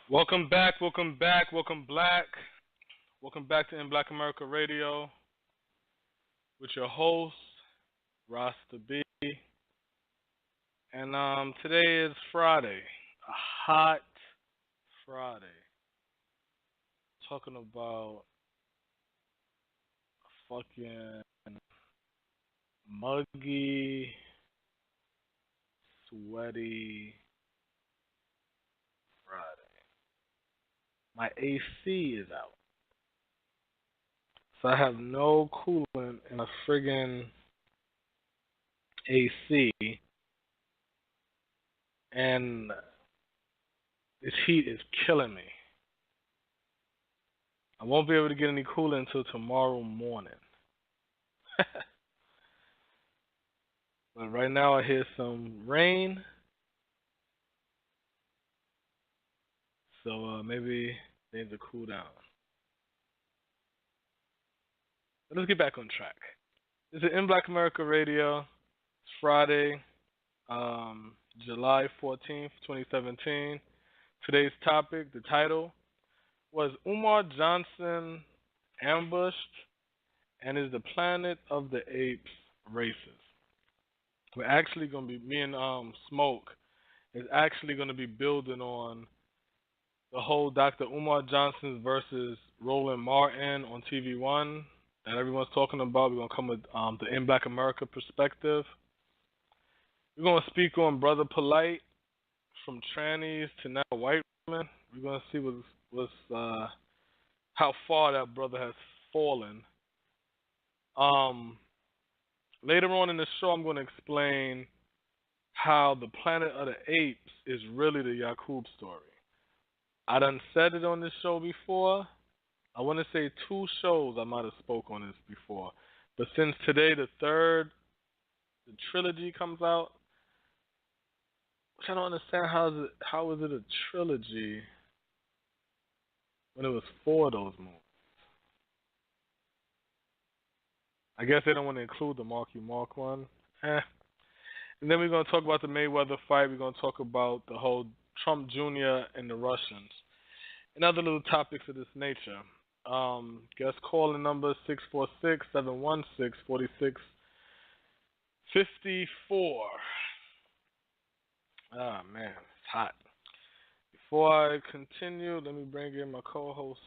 Welcome back, welcome back, welcome black. Welcome back to In Black America Radio with your host, Rasta B. And today is Friday. A hot Friday. Talking about a fucking muggy, sweaty Friday. My AC is out. So I have no coolant in a friggin' AC, and this heat is killing me. I won't be able to get any coolant until tomorrow morning. But right now I hear some rain, so maybe things will cool down. But let's get back on track. This is In Black America Radio. It's Friday, July 14th, 2017. Today's topic, the title, was Umar Johnson ambushed, and is the Planet of the Apes racist? We're actually going to be, me and Smoke is actually going to be building on the whole Dr. Umar Johnson versus Roland Martin on TV1 that everyone's talking about. We're going to come with the In Black America perspective. We're going to speak on Brother Polight, from trannies to now white women. We're going to see what's how far that brother has fallen. Later on in the show, I'm going to explain how the Planet of the Apes is really the Yacub story. I done said it on this show before. I want to say 2 shows I might have spoke on this before. But since today, the trilogy comes out, which I don't understand, how is it a trilogy when it was 4 of those movies? I guess they don't want to include the Marky Mark one. And then we're going to talk about the Mayweather fight. We're going to talk about the whole Trump Jr. and the Russians, and other little topics of this nature. Guest calling number 646-716-4654. Ah, man, it's hot. Before I continue, let me bring in my co-host,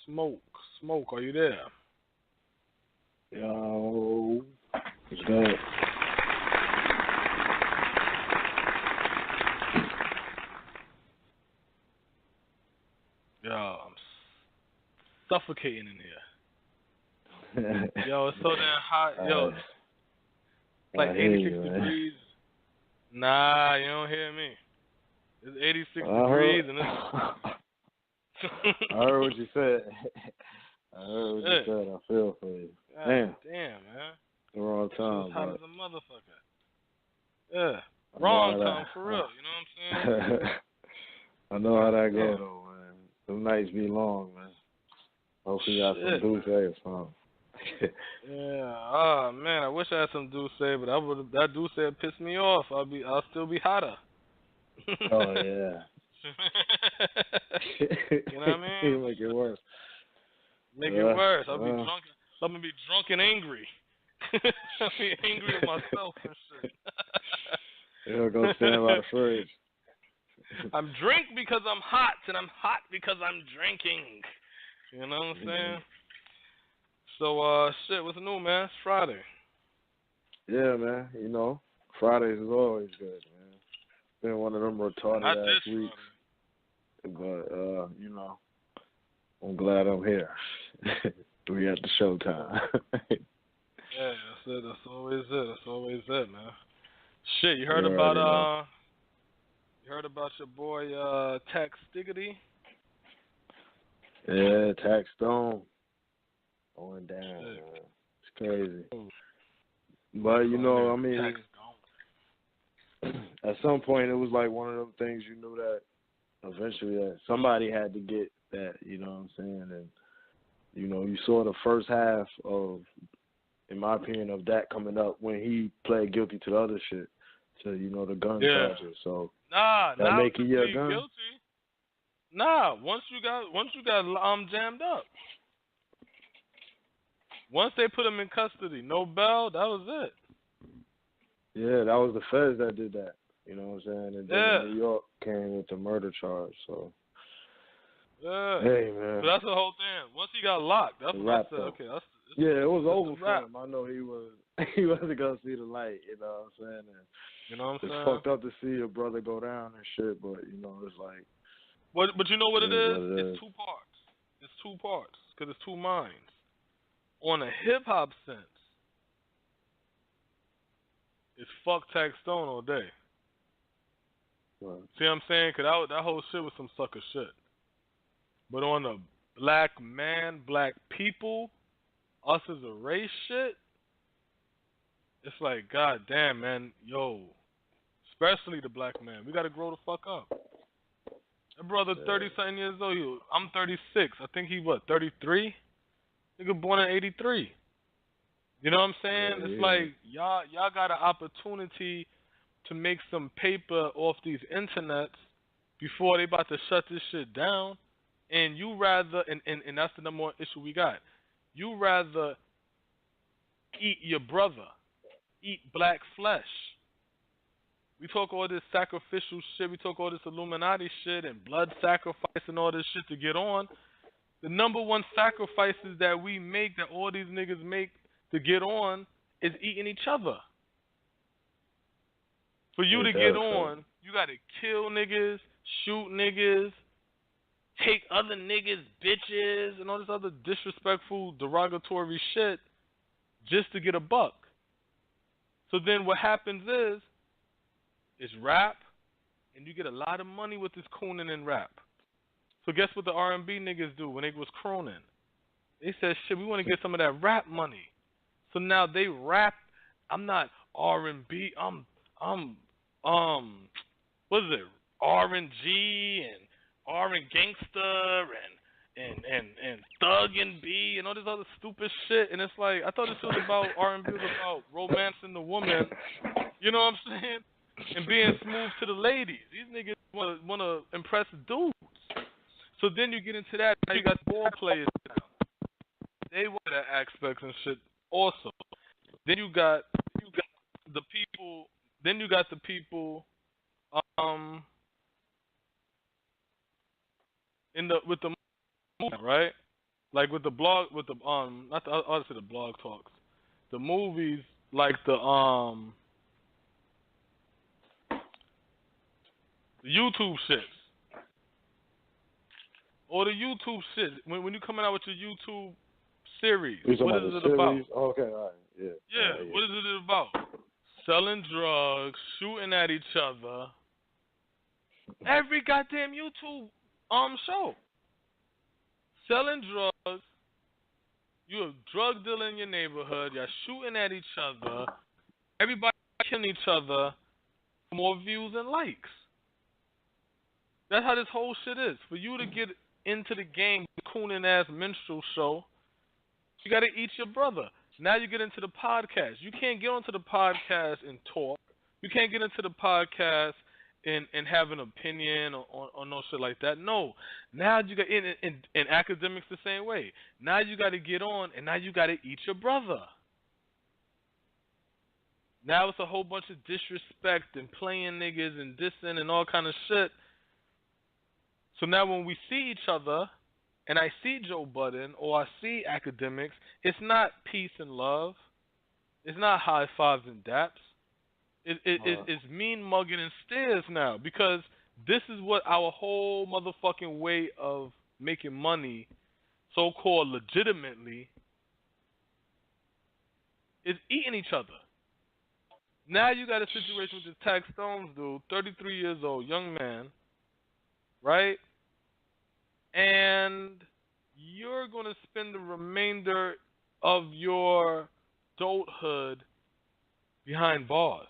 Smoke. Smoke, are you there? Yo, what's good? Yo, I'm suffocating in here. Yo, it's so damn hot. Yo, it's like 86 degrees. Nah, you don't hear me. It's 86 degrees and it's... I heard what you said. I feel for you. God damn, man. The wrong time. It's hot as a motherfucker. Yeah, wrong time for real. You know what I'm saying? I know how that goes, though, man. Some nights be long, man. Hopefully you got some Douce or something. Yeah. Oh man, I wish I had some Douce, but that Douce would piss me off. I'll still be hotter. Oh yeah. You know what I mean? Make it worse. Make it worse. I'll be drunk. I'm gonna be drunk and angry. I'll be angry with myself and shit. You'll go stand by the fridge. I'm drink because I'm hot, and I'm hot because I'm drinking. You know what I'm saying? So, shit, what's new, man? It's Friday. Yeah, man. You know, Fridays is always good, man. It's been one of them retarded ass weeks. But, you know, I'm glad I'm here. We at the showtime. Yeah, that's it. That's always it. That's always it, man. Shit, you heard about your boy Tax Stiggity? Yeah, Tax Stone going down, man. It's crazy. But you know, I mean, at some point it was like one of them things you knew that eventually that somebody had to get that, you know what I'm saying? And you know, you saw the first half of, in my opinion, of that coming up when he pled guilty to the other shit, to, you know, the gun charges. So that making your gun. Guilty. Nah, once you got jammed up. Once they put him in custody, no bail, that was it. Yeah, that was the feds that did that. You know what I'm saying? And then Yeah. New York came with the murder charge. So. Yeah. Hey man. So that's the whole thing. Once he got locked, that's when I said, okay, yeah, it was over for wrap. him. I know he wasn't gonna see the light. You know what I'm saying? And you know what I'm saying? It's fucked up to see your brother go down and shit, but you know it's like. But you know what it is? It's two parts. It's two parts because it's two minds. On a hip hop sense, it's fuck Tax Stone all day. Right. See what I'm saying? Because that whole shit was some sucker shit. But on the black man, black people, us as a race shit, it's like, god damn, man, yo, especially the black man, we got to grow the fuck up. That brother 30-something years old, I'm 36. I think he, 33? Nigga born in 83. You know what I'm saying? Yeah, it's like, y'all got an opportunity to make some paper off these internets before they about to shut this shit down. And you rather, and that's the number one issue we got. You rather eat your brother, eat black flesh. We talk all this sacrificial shit, we talk all this Illuminati shit and blood sacrifice and all this shit to get on. The number one sacrifices that we make, that all these niggas make to get on, is eating each other. For you to get on, you gotta kill niggas, shoot niggas, take other niggas, bitches, and all this other disrespectful, derogatory shit just to get a buck. So then what happens is, it's rap, and you get a lot of money with this cooning and rap. So guess what the R&B niggas do when they was crooning? They said, shit, we want to get some of that rap money. So now they rap. I'm not R&B. I'm what is it? R&G and R and Gangster and Thug and B and all this other stupid shit. And it's like, I thought this was about R&B was about romancing the woman. You know what I'm saying? And being smooth to the ladies. These niggas want to impress dudes. So then you get into that. Now you got ball players now. They want that aspects and shit also. Then you got the people. Then you got the people. With the movement, right? Like with the blog, with the not the obviously the blog talks, the movies like the YouTube shits. Or the YouTube shit. When you coming out with your YouTube series, what is it about? Okay, all right, yeah. Yeah, what is it about? Selling drugs, shooting at each other. Every goddamn YouTube show. Selling drugs. You a drug dealer in your neighborhood. You're shooting at each other. Everybody killing each other for more views and likes. That's how this whole shit is. For you to get into the game, cooning ass minstrel show, you got to eat your brother. Now you get into the podcast. You can't get onto the podcast and talk. You can't get into the podcast and have an opinion or no shit like that. No. Now you got in academics the same way. Now you got to get on and now you got to eat your brother. Now it's a whole bunch of disrespect and playing niggas and dissing and all kind of shit. So now when we see each other and I see Joe Budden or I see academics, it's not peace and love. It's not high fives and daps. It's mean mugging and stares now because this is what our whole motherfucking way of making money, so-called legitimately, is eating each other. Now you got a situation with this Tax Stones dude, 33 years old, young man, right? And you're going to spend the remainder of your adulthood behind bars.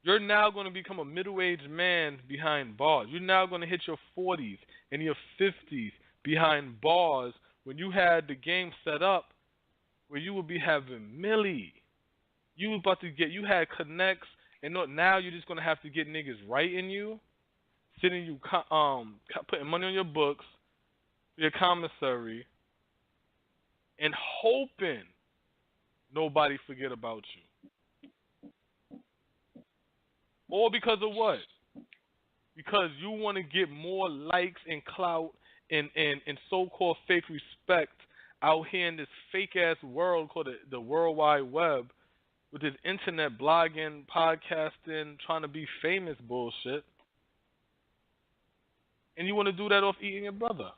You're now going to become a middle-aged man behind bars. You're now going to hit your 40s and your 50s behind bars when you had the game set up where you would be having millie. You was about to get, you had connects, and now you're just going to have to get niggas writing you, sending you, putting money on your books, your commissary, and hoping nobody forget about you. All because of what? Because you want to get more likes and clout and so-called fake respect out here in this fake-ass world called the World Wide Web with this internet blogging, podcasting, trying to be famous bullshit. And you want to do that off eating your brother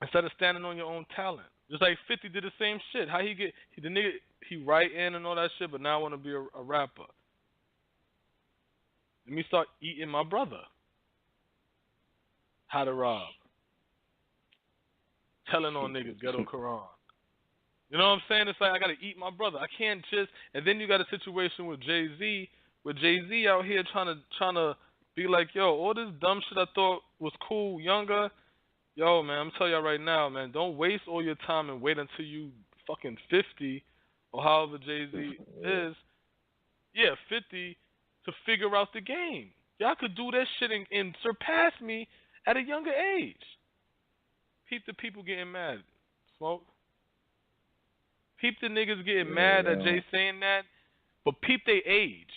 instead of standing on your own talent. Just like 50 did the same shit. How the nigga, he write in and all that shit, but now I want to be a rapper. Let me start eating my brother. How to rob. Telling on niggas, ghetto Quran. You know what I'm saying? It's like I got to eat my brother. I can't just... And then you got a situation with Jay-Z, with Jay-Z out here trying to be like, yo, all this dumb shit I thought was cool younger. Yo, man, I'm telling y'all right now, man, don't waste all your time and wait until you fucking 50 or however Jay-Z is. Yeah, 50 to figure out the game. Y'all could do that shit and surpass me at a younger age. Peep the people getting mad. Smoke. Peep the niggas getting mad at Jay saying that, but peep they age.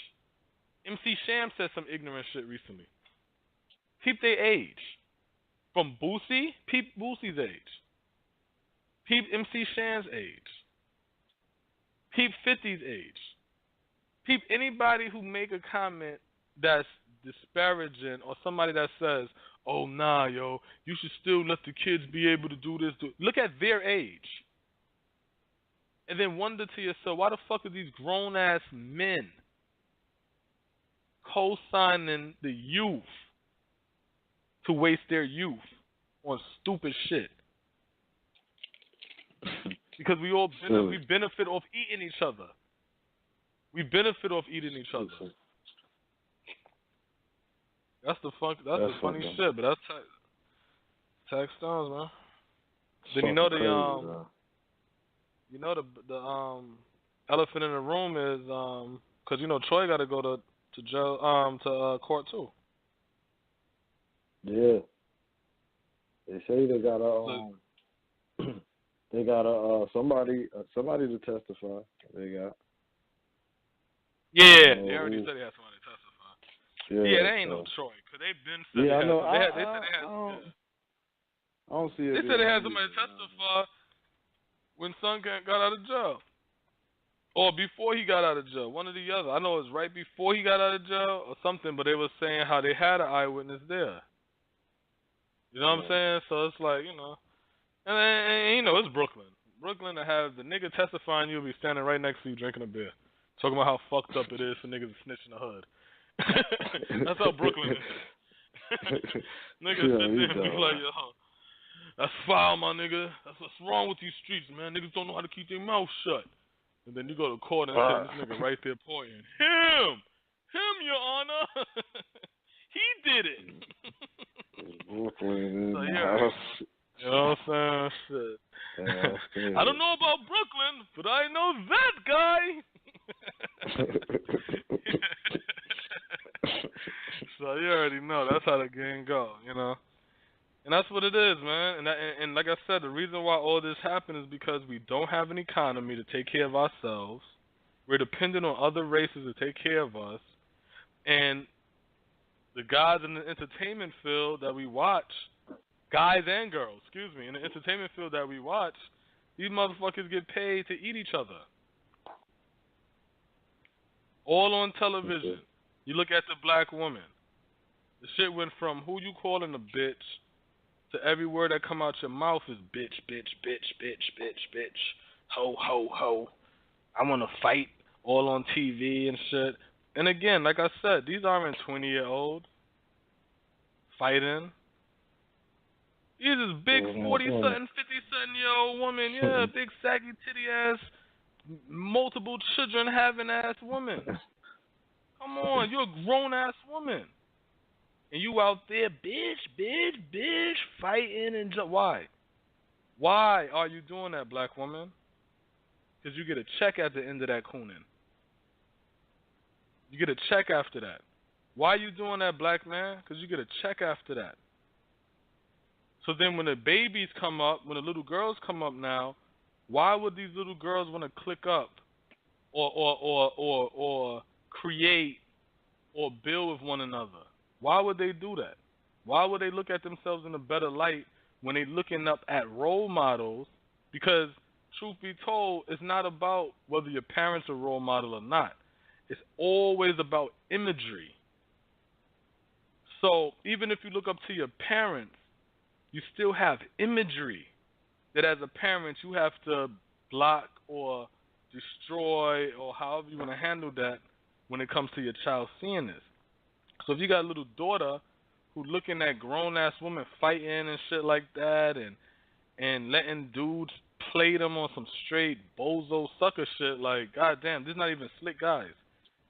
MC Sham said some ignorant shit recently. Peep they age. From Boosie, peep Boosie's age. Peep MC Sham's age. Peep 50's age. Peep anybody who make a comment that's disparaging or somebody that says, oh, nah, yo, you should still let the kids be able to do this. Look at their age. And then wonder to yourself, why the fuck are these grown-ass men co-signing the youth to waste their youth on stupid shit? Because we all we benefit off eating each other. We benefit off eating each other. That's the funny shit, but that's tax stones, man. Then you know the elephant in the room is because you know Troy got to go to jail to court too. Yeah, they say they got somebody to testify. They got. Yeah, they already said they had somebody to testify. Yeah, they ain't no Troy because they've been said I know. They said they had. I don't see it. They said they had somebody to testify when son got out of jail. Or before he got out of jail. One or the other. I know it was right before he got out of jail or something, but they were saying how they had an eyewitness there. You know what I'm saying? So it's like, you know. And you know, it's Brooklyn. Brooklyn to have the nigga testifying, you'll be standing right next to you drinking a beer. Talking about how fucked up it is for niggas to snitch in the hood. That's how Brooklyn is. Niggas sit there and be like, yo, that's foul, my nigga. That's what's wrong with these streets, man. Niggas don't know how to keep their mouth shut. And then you go to court and say this nigga right there pointing. Him, Your Honor. He did it. Brooklyn. So, yeah. You know what I'm saying? Shit. I don't know about Brooklyn, but I know that guy. So you already know that's how the game go, you know. And that's what it is, man. And like I said, the reason why all this happened is because we don't have an economy to take care of ourselves. We're dependent on other races to take care of us. And the guys in the entertainment field that we watch, guys and girls, in the entertainment field that we watch, these motherfuckers get paid to eat each other. All on television. You look at the black woman. The shit went from who you calling a bitch to every word that come out your mouth is bitch, bitch, bitch, bitch, bitch, bitch, ho, ho, ho. I want to fight all on TV and shit. And again, like I said, these aren't 20-year-olds fighting. These is big 40-something, 50-something-year-old woman. Yeah, big saggy titty-ass, multiple children having ass woman. Come on, you're a grown-ass woman. And you out there, bitch, fighting and why? Why are you doing that, black woman? Because you get a check at the end of that cooning. You get a check after that. Why are you doing that, black man? Because you get a check after that. So then when the babies come up, when the little girls come up now, why would these little girls want to click up or create or build with one another? Why would they do that? Why would they look at themselves in a better light when they're looking up at role models? Because truth be told, it's not about whether your parents are a role model or not. It's always about imagery. So even if you look up to your parents, you still have imagery that as a parent you have to block or destroy or however you want to handle that when it comes to your child seeing this. So if you got a little daughter who looking at grown-ass women fighting and shit like that and letting dudes play them on some straight bozo sucker shit, like, goddamn, this is not even slick guys.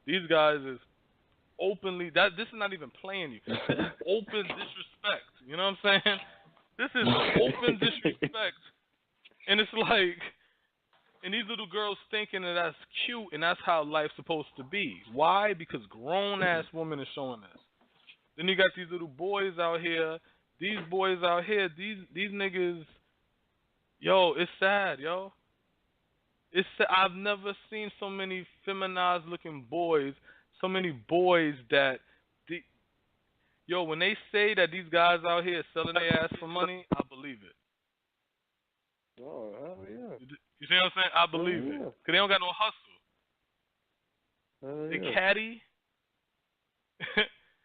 These guys is openly, this is not even playing you. This is open disrespect. You know what I'm saying? This is open disrespect. And it's like, and these little girls thinking that that's cute and that's how life's supposed to be. Why? Because grown-ass women are showing this. Then you got these little boys out here. These boys out here, these niggas, yo, it's sad, yo. It's sad. I've never seen so many feminized-looking boys, so many boys that, yo, when they say that these guys out here selling their ass for money, I believe it. Oh, hell yeah. You see what I'm saying? I believe it. Because they don't got no hustle. They caddy.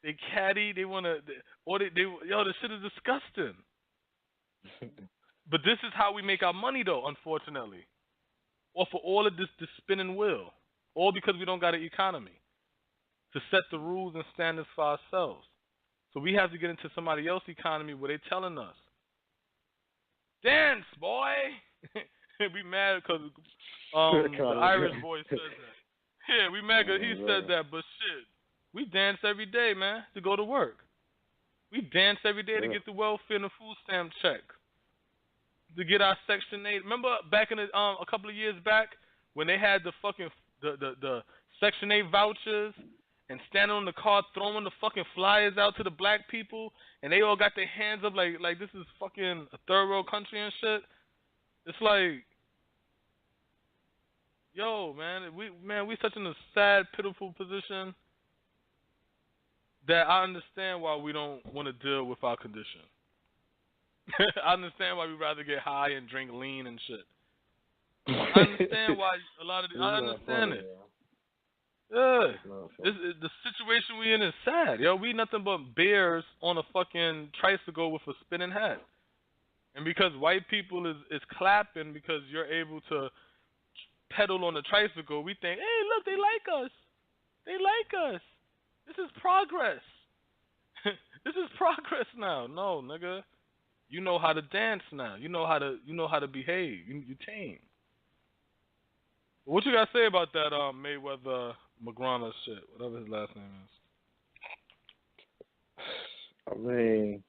They caddy. They want to, yo, this shit is disgusting. But this is how we make our money, though, unfortunately. Or for all of this spinning wheel. All because we don't got an economy to set the rules and standards for ourselves. So we have to get into somebody else's economy where they telling us, dance, boy. We mad because the Irish boy said that. Yeah, we mad because he said that, but shit, we dance every day, man, to go to work. We dance every day to get the welfare and the food stamp check, to get our Section 8. Remember back in a couple of years back when they had the fucking the Section 8 vouchers and standing on the car throwing the fucking flyers out to the black people, and they all got their hands up like this is fucking a third world country and shit. It's like, yo, man, we such in a sad, pitiful position that I understand why we don't want to deal with our condition. I understand why we rather get high and drink lean and shit. I understand why a lot of I understand it. Yeah, the situation we in is sad, yo. We nothing but bears on a fucking tricycle with a spinning hat, and because white people is clapping because you're able to pedal on the tricycle, we think, hey, look, they like us. They like us. This is progress. This is progress now. No, nigga, you know how to dance now. You know how to behave. You tame. What you gotta say about that Mayweather McGregor shit, whatever his last name is? I mean,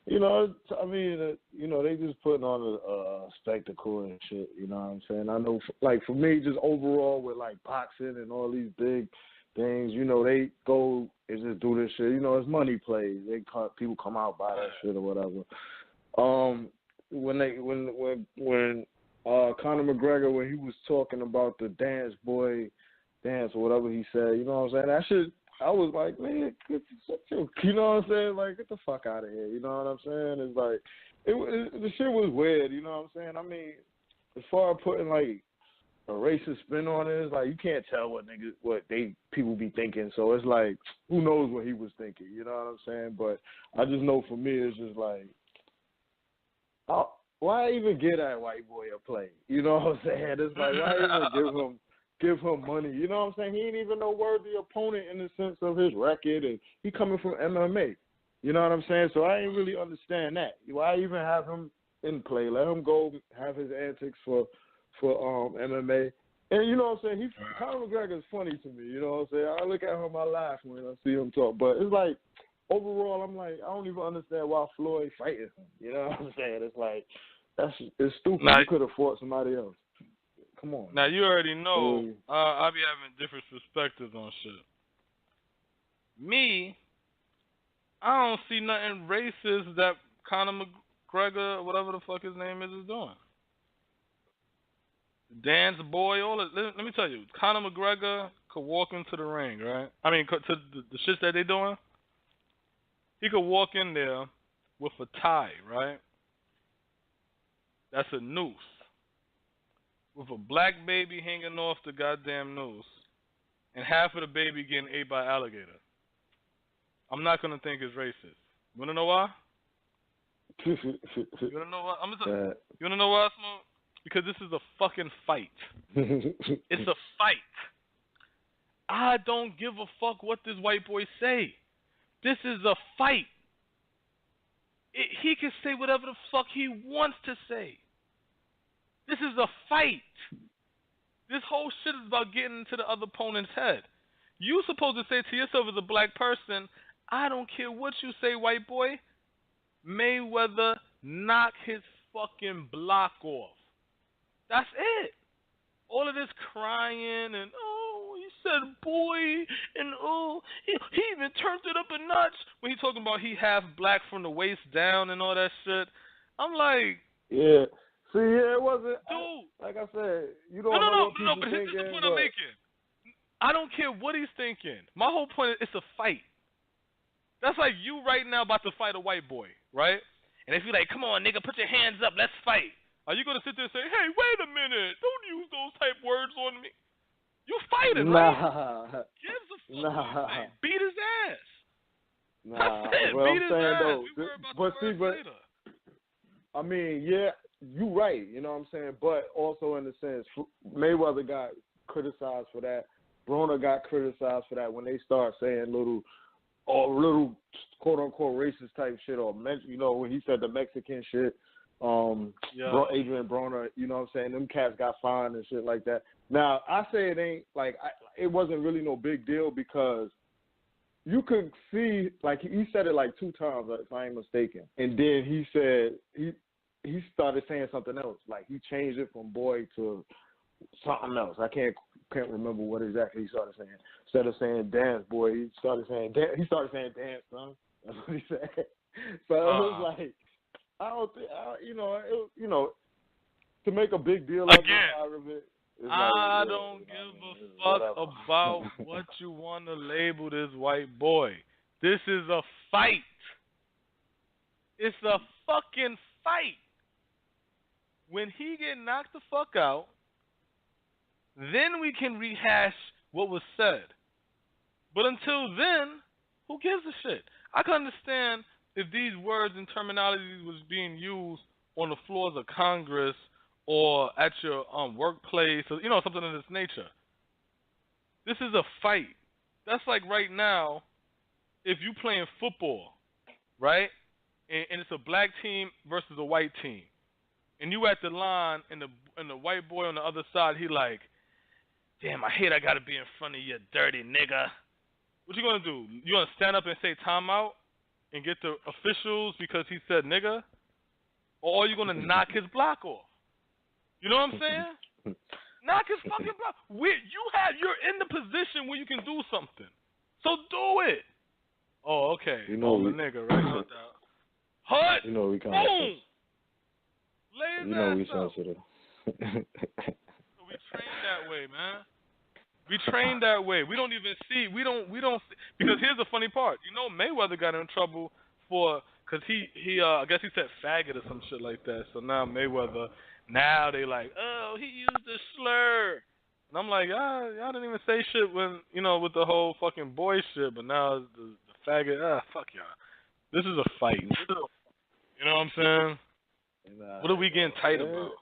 they just putting on a spectacle and shit. You know what I'm saying? I know, like for me, just overall with like boxing and all these big things, they go and just do this shit. It's money plays. People come out buy that shit or whatever. When Conor McGregor, when he was talking about the dance or whatever he said, you know what I'm saying? That shit, I was like, man, you know what I'm saying? Like, get the fuck out of here. You know what I'm saying? It's like, the shit was weird. You know what I'm saying? I mean, as far as putting like a racist spin on it, it's like you can't tell what people be thinking. So it's like, who knows what he was thinking? You know what I'm saying? But I just know for me, it's just like, why even get that white boy a play? You know what I'm saying? It's like, why even give him money? You know what I'm saying? He ain't even no worthy opponent in the sense of his record, and he coming from MMA. You know what I'm saying? So I ain't really understand that. Why even have him in play? Let him go have his antics for MMA. And you know what I'm saying? Conor McGregor is funny to me. You know what I'm saying? I look at him, I laugh when I see him talk. But it's like, overall, I'm like, I don't even understand why Floyd fighting him. You know what I'm saying? It's like, it's stupid. You could have fought somebody else. Come on. Now, you already know I be having different perspectives on shit. Me, I don't see nothing racist that Conor McGregor, whatever the fuck his name is doing. Dance boy, all of, let me tell you, Conor McGregor could walk into the ring, right? I mean, to the shit that they doing, he could walk in there with a tie, right? That's a noose. With a black baby hanging off the goddamn noose, and half of the baby getting ate by alligator. I'm not gonna think it's racist. You wanna know why? You wanna know why? You wanna know why, Smoke? Because this is a fucking fight. It's a fight. I don't give a fuck what this white boy say. This is a fight. He can say whatever the fuck he wants to say. This is a fight. This whole shit is about getting into the other opponent's head. You supposed to say to yourself as a black person, I don't care what you say, white boy. Mayweather knock his fucking block off. That's it. All of this crying and, oh, he said boy, and oh, he even turned it up a notch when he talking about he half black from the waist down and all that shit. I'm like, yeah. See, yeah, it wasn't. Dude. Like I said, you don't know what people but thinking. This is the point I'm making. I don't care what he's thinking. My whole point is it's a fight. That's like you right now about to fight a white boy, right? And if you're like, come on, nigga, put your hands up, let's fight. Are you going to sit there and say, hey, wait a minute, don't use those type words on me? You fighting, right? Gives a fuck. Beat his ass. Nah, That's it. what Beat I'm his saying, ass. though, We worry about the words later. I mean, yeah, you right, you know what I'm saying? But also in the sense, Mayweather got criticized for that. Broner got criticized for that when they start saying little quote-unquote racist type shit, or, you know, when he said the Mexican shit. Adrien Broner, you know what I'm saying? Them cats got fined and shit like that. Now, I say it ain't, like, it wasn't really no big deal because you could see, like, he said it like 2 times, if I ain't mistaken. And then he said, he started saying something else. Like, he changed it from boy to something else. I can't remember what exactly he started saying. Instead of saying dance, boy, he started saying dance, son. That's what he said. So it was like, I don't think, to make a big deal out of it. I don't give a fuck about what you want to label this white boy. This is a fight. It's a fucking fight. When he get knocked the fuck out, then we can rehash what was said. But until then, who gives a shit? I can understand if these words and terminology was being used on the floors of Congress or at your workplace, or, you know, something of this nature. This is a fight. That's like right now, if you playing football, right, and it's a black team versus a white team, and you at the line, and the white boy on the other side, he like, damn, I hate I gotta be in front of you, dirty nigga. What you gonna do? You gonna stand up and say timeout and get the officials because he said nigga? Or are you gonna knock his block off? You know what I'm saying? Knock his fucking block. You're in the position where you can do something. So do it. Oh, okay. You know, the nigga, right? Hut. You know we kind boom. of. You know we sensitive. So we train that way, man. We train that way. We don't even see. We don't see, because here's the funny part. You know, Mayweather got in trouble because he I guess he said faggot or some shit like that. So now Mayweather, now they like, oh, he used a slur. And I'm like, y'all didn't even say shit when, you know, with the whole fucking boy shit, but now the faggot, fuck y'all. This is a fight. You know what I'm saying? What are we getting tight about?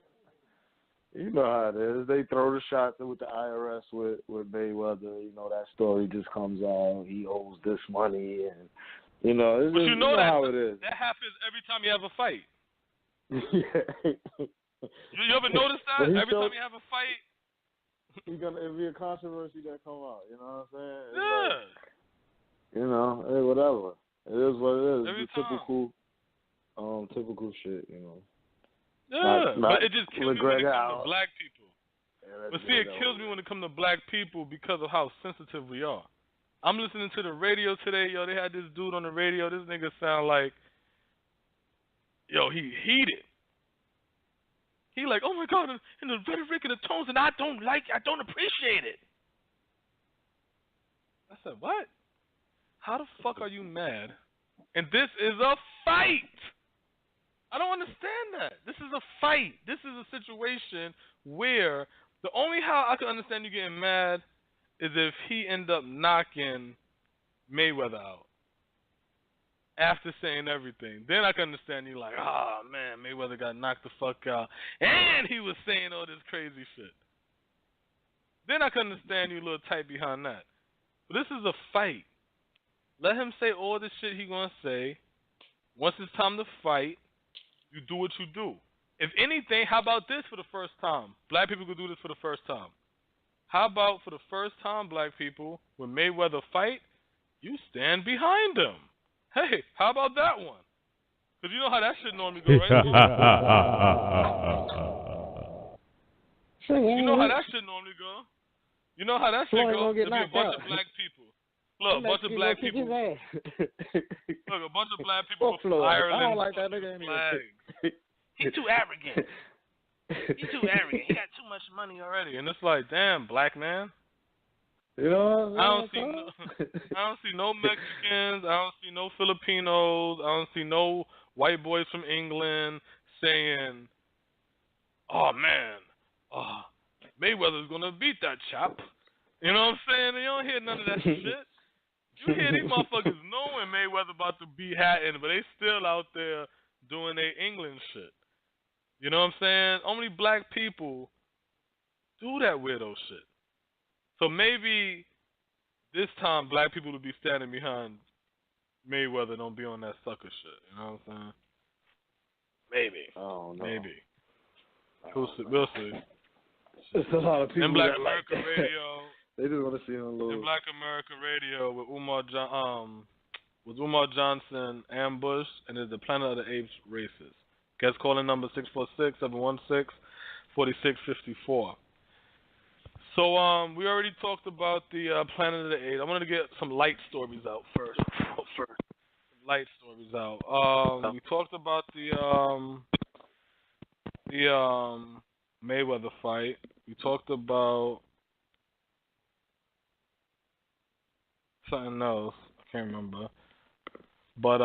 You know how it is. They throw the shots with the IRS with Mayweather. You know, that story just comes out. He owes this money, and you know, but you know how it is. That happens every time you have a fight. Yeah. You ever notice that? Every time you have a fight, it'll be a controversy that come out. You know what I'm saying? It's yeah. like, you know, hey, whatever. It is what it is. Every it's time. typical shit. You know. Yeah, but it just kills me when it comes to out. black people. Yeah, but see, it kills me when it comes to black people because of how sensitive we are. I'm listening to the radio today, yo. They had this dude on the radio. This nigga sound like, yo, he heated. He like, oh my God, and the rhetoric and the tones, and I don't appreciate it. I said, what? How the fuck are you mad? And this is a fight. I don't understand that. This is a fight. This is a situation where the only how I can understand you getting mad is if he end up knocking Mayweather out after saying everything. Then I can understand you like, oh man, Mayweather got knocked the fuck out, and he was saying all this crazy shit. Then I can understand you a little tight behind that. But this is a fight. Let him say all the shit he gonna say. Once it's time to fight, you do what you do. If anything, how about this for the first time? Black people could do this for the first time. How about for the first time, black people, when Mayweather fight, you stand behind him. Hey, how about that one? Because you know how that shit normally go, right? You know how that shit normally go. You know how that shit go. There'll be a bunch of black people. Look, a bunch of black people. Look, a bunch of black people from Ireland. I don't like that nigga anyway. He's too arrogant. He's too arrogant. He got too much money already. And it's like, damn, black man. You know what I I'm don't see no Mexicans. I don't see no Filipinos. I don't see no white boys from England saying, oh, man, Mayweather's going to beat that chap. You know what I'm saying? You don't hear none of that shit. You hear these motherfuckers knowing Mayweather about to beat Hatton, but they still out there doing their England shit. You know what I'm saying? Only black people do that weirdo shit. So maybe this time black people will be standing behind Mayweather, don't be on that sucker shit. You know what I'm saying? Maybe. Oh no. Maybe. We'll see. There's a lot of people. In Black that America like Radio. They just want to see him lose. In Black America Radio with Umar Johnson Ambush, and is the Planet of the Apes racist. Guest calling number 646-716-4654. So we already talked about the Planet of the Apes. I wanted to get some light stories out first. Light stories out. We talked about the Mayweather fight. We talked about something else. I can't remember. But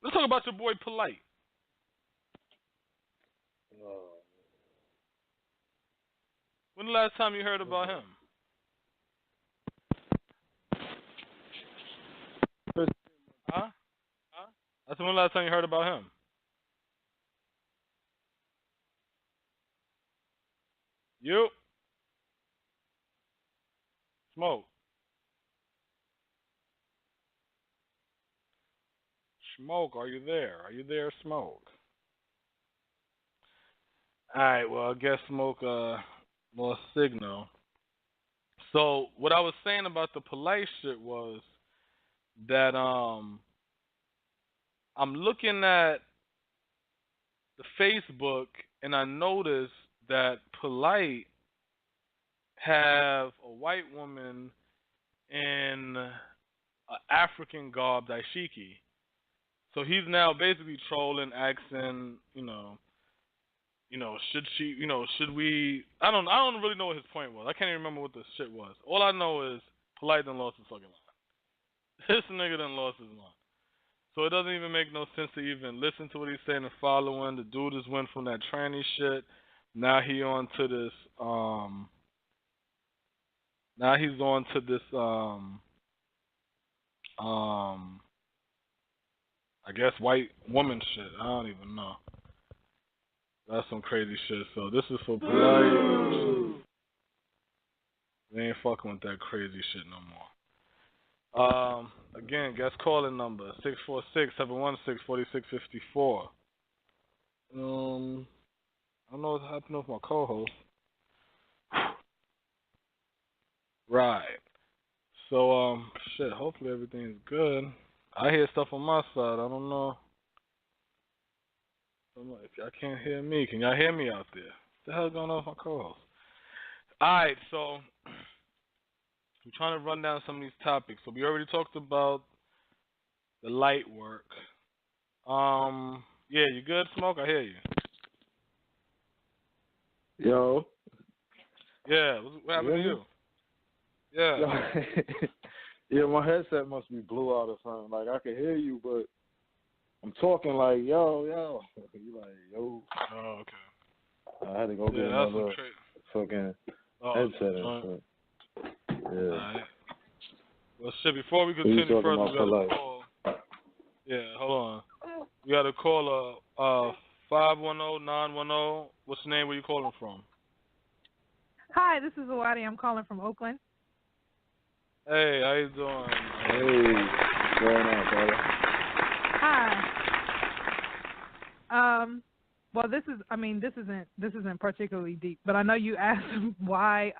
let's talk about your boy Polight. When the last time you heard about him? Huh? That's when the last time you heard about him? You? Smoke. Smoke, are you there? Are you there, Smoke? Alright, well, I guess Smoke lost signal. So, what I was saying about the Polight shit was that I'm looking at the Facebook and I noticed that Polight have a white woman in an African garb dashiki. So he's now basically trolling, asking, should we? I don't really know what his point was. I can't even remember what the shit was. All I know is Polight done lost his fucking mind. This nigga done lost his mind. So it doesn't even make no sense to even listen to what he's saying and following. The dude just went from that tranny shit. Now he on to this. Now he's on to this. I guess white woman shit. I don't even know. That's some crazy shit. So this is for Polight. They ain't fucking with that crazy shit no more. Again, guest calling number 646-716-4654. I don't know what's happening with my co-host. Right. So shit. Hopefully everything's good. I hear stuff on my side. I don't know. If y'all can't hear me, can y'all hear me out there? What the hell going on with my co-host? All right, so we're trying to run down some of these topics. So we already talked about the light work. Yeah, you good, Smoke? I hear you. Yo. Yeah, what happened to you? Yeah. Yeah, my headset must be blew out or something. Like, I can hear you, but I'm talking like, yo. You like, yo. Oh, okay. I had to go get another fucking headset and shit. Yeah. All right. Well, shit, before we continue further, we got to call. Yeah, hold on. We got to call 510-910. What's the name? Where you calling from? Hi, this is Awadi. I'm calling from Oakland. Hey, how you doing? Hey, what's going on, brother? Hi. Well, this isn't particularly deep, but I know you asked why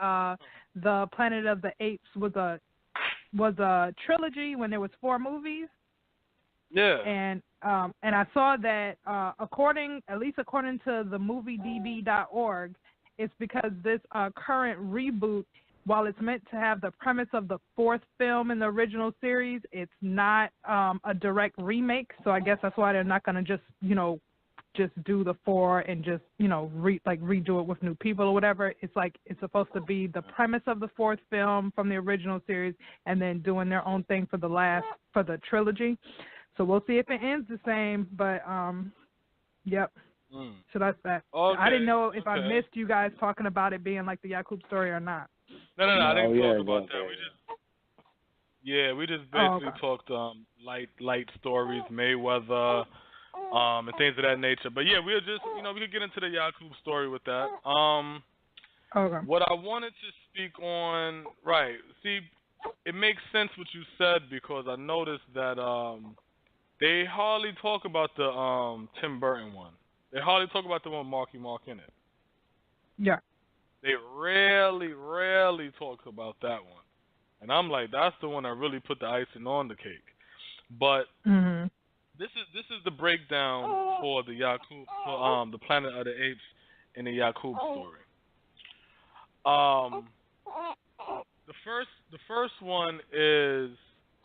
the Planet of the Apes was a trilogy when there was 4 movies. Yeah. And I saw that according to the moviedb.org, it's because this current reboot, while it's meant to have the premise of the 4th film in the original series, it's not a direct remake. So I guess that's why they're not going to just do the 4 and just redo it with new people or whatever. It's like it's supposed to be the premise of the 4th film from the original series, and then doing their own thing for the trilogy. So we'll see if it ends the same. But yep. So that's that. Okay. I didn't know if I missed you guys talking about it being like the Yacub story or not. No, I didn't talk about that. We just basically talked light stories, Mayweather, and things of that nature. But yeah, we'll just we could get into the Yacub story with that. Okay. What I wanted to speak on, right? See, it makes sense what you said because I noticed that they hardly talk about the Tim Burton one. They hardly talk about the one with Marky Mark in it. Yeah. They rarely talk about that one. And I'm like, that's the one that really put the icing on the cake. But this is the breakdown for the Yacub, for the Planet of the Apes in the Yacub story. The first one is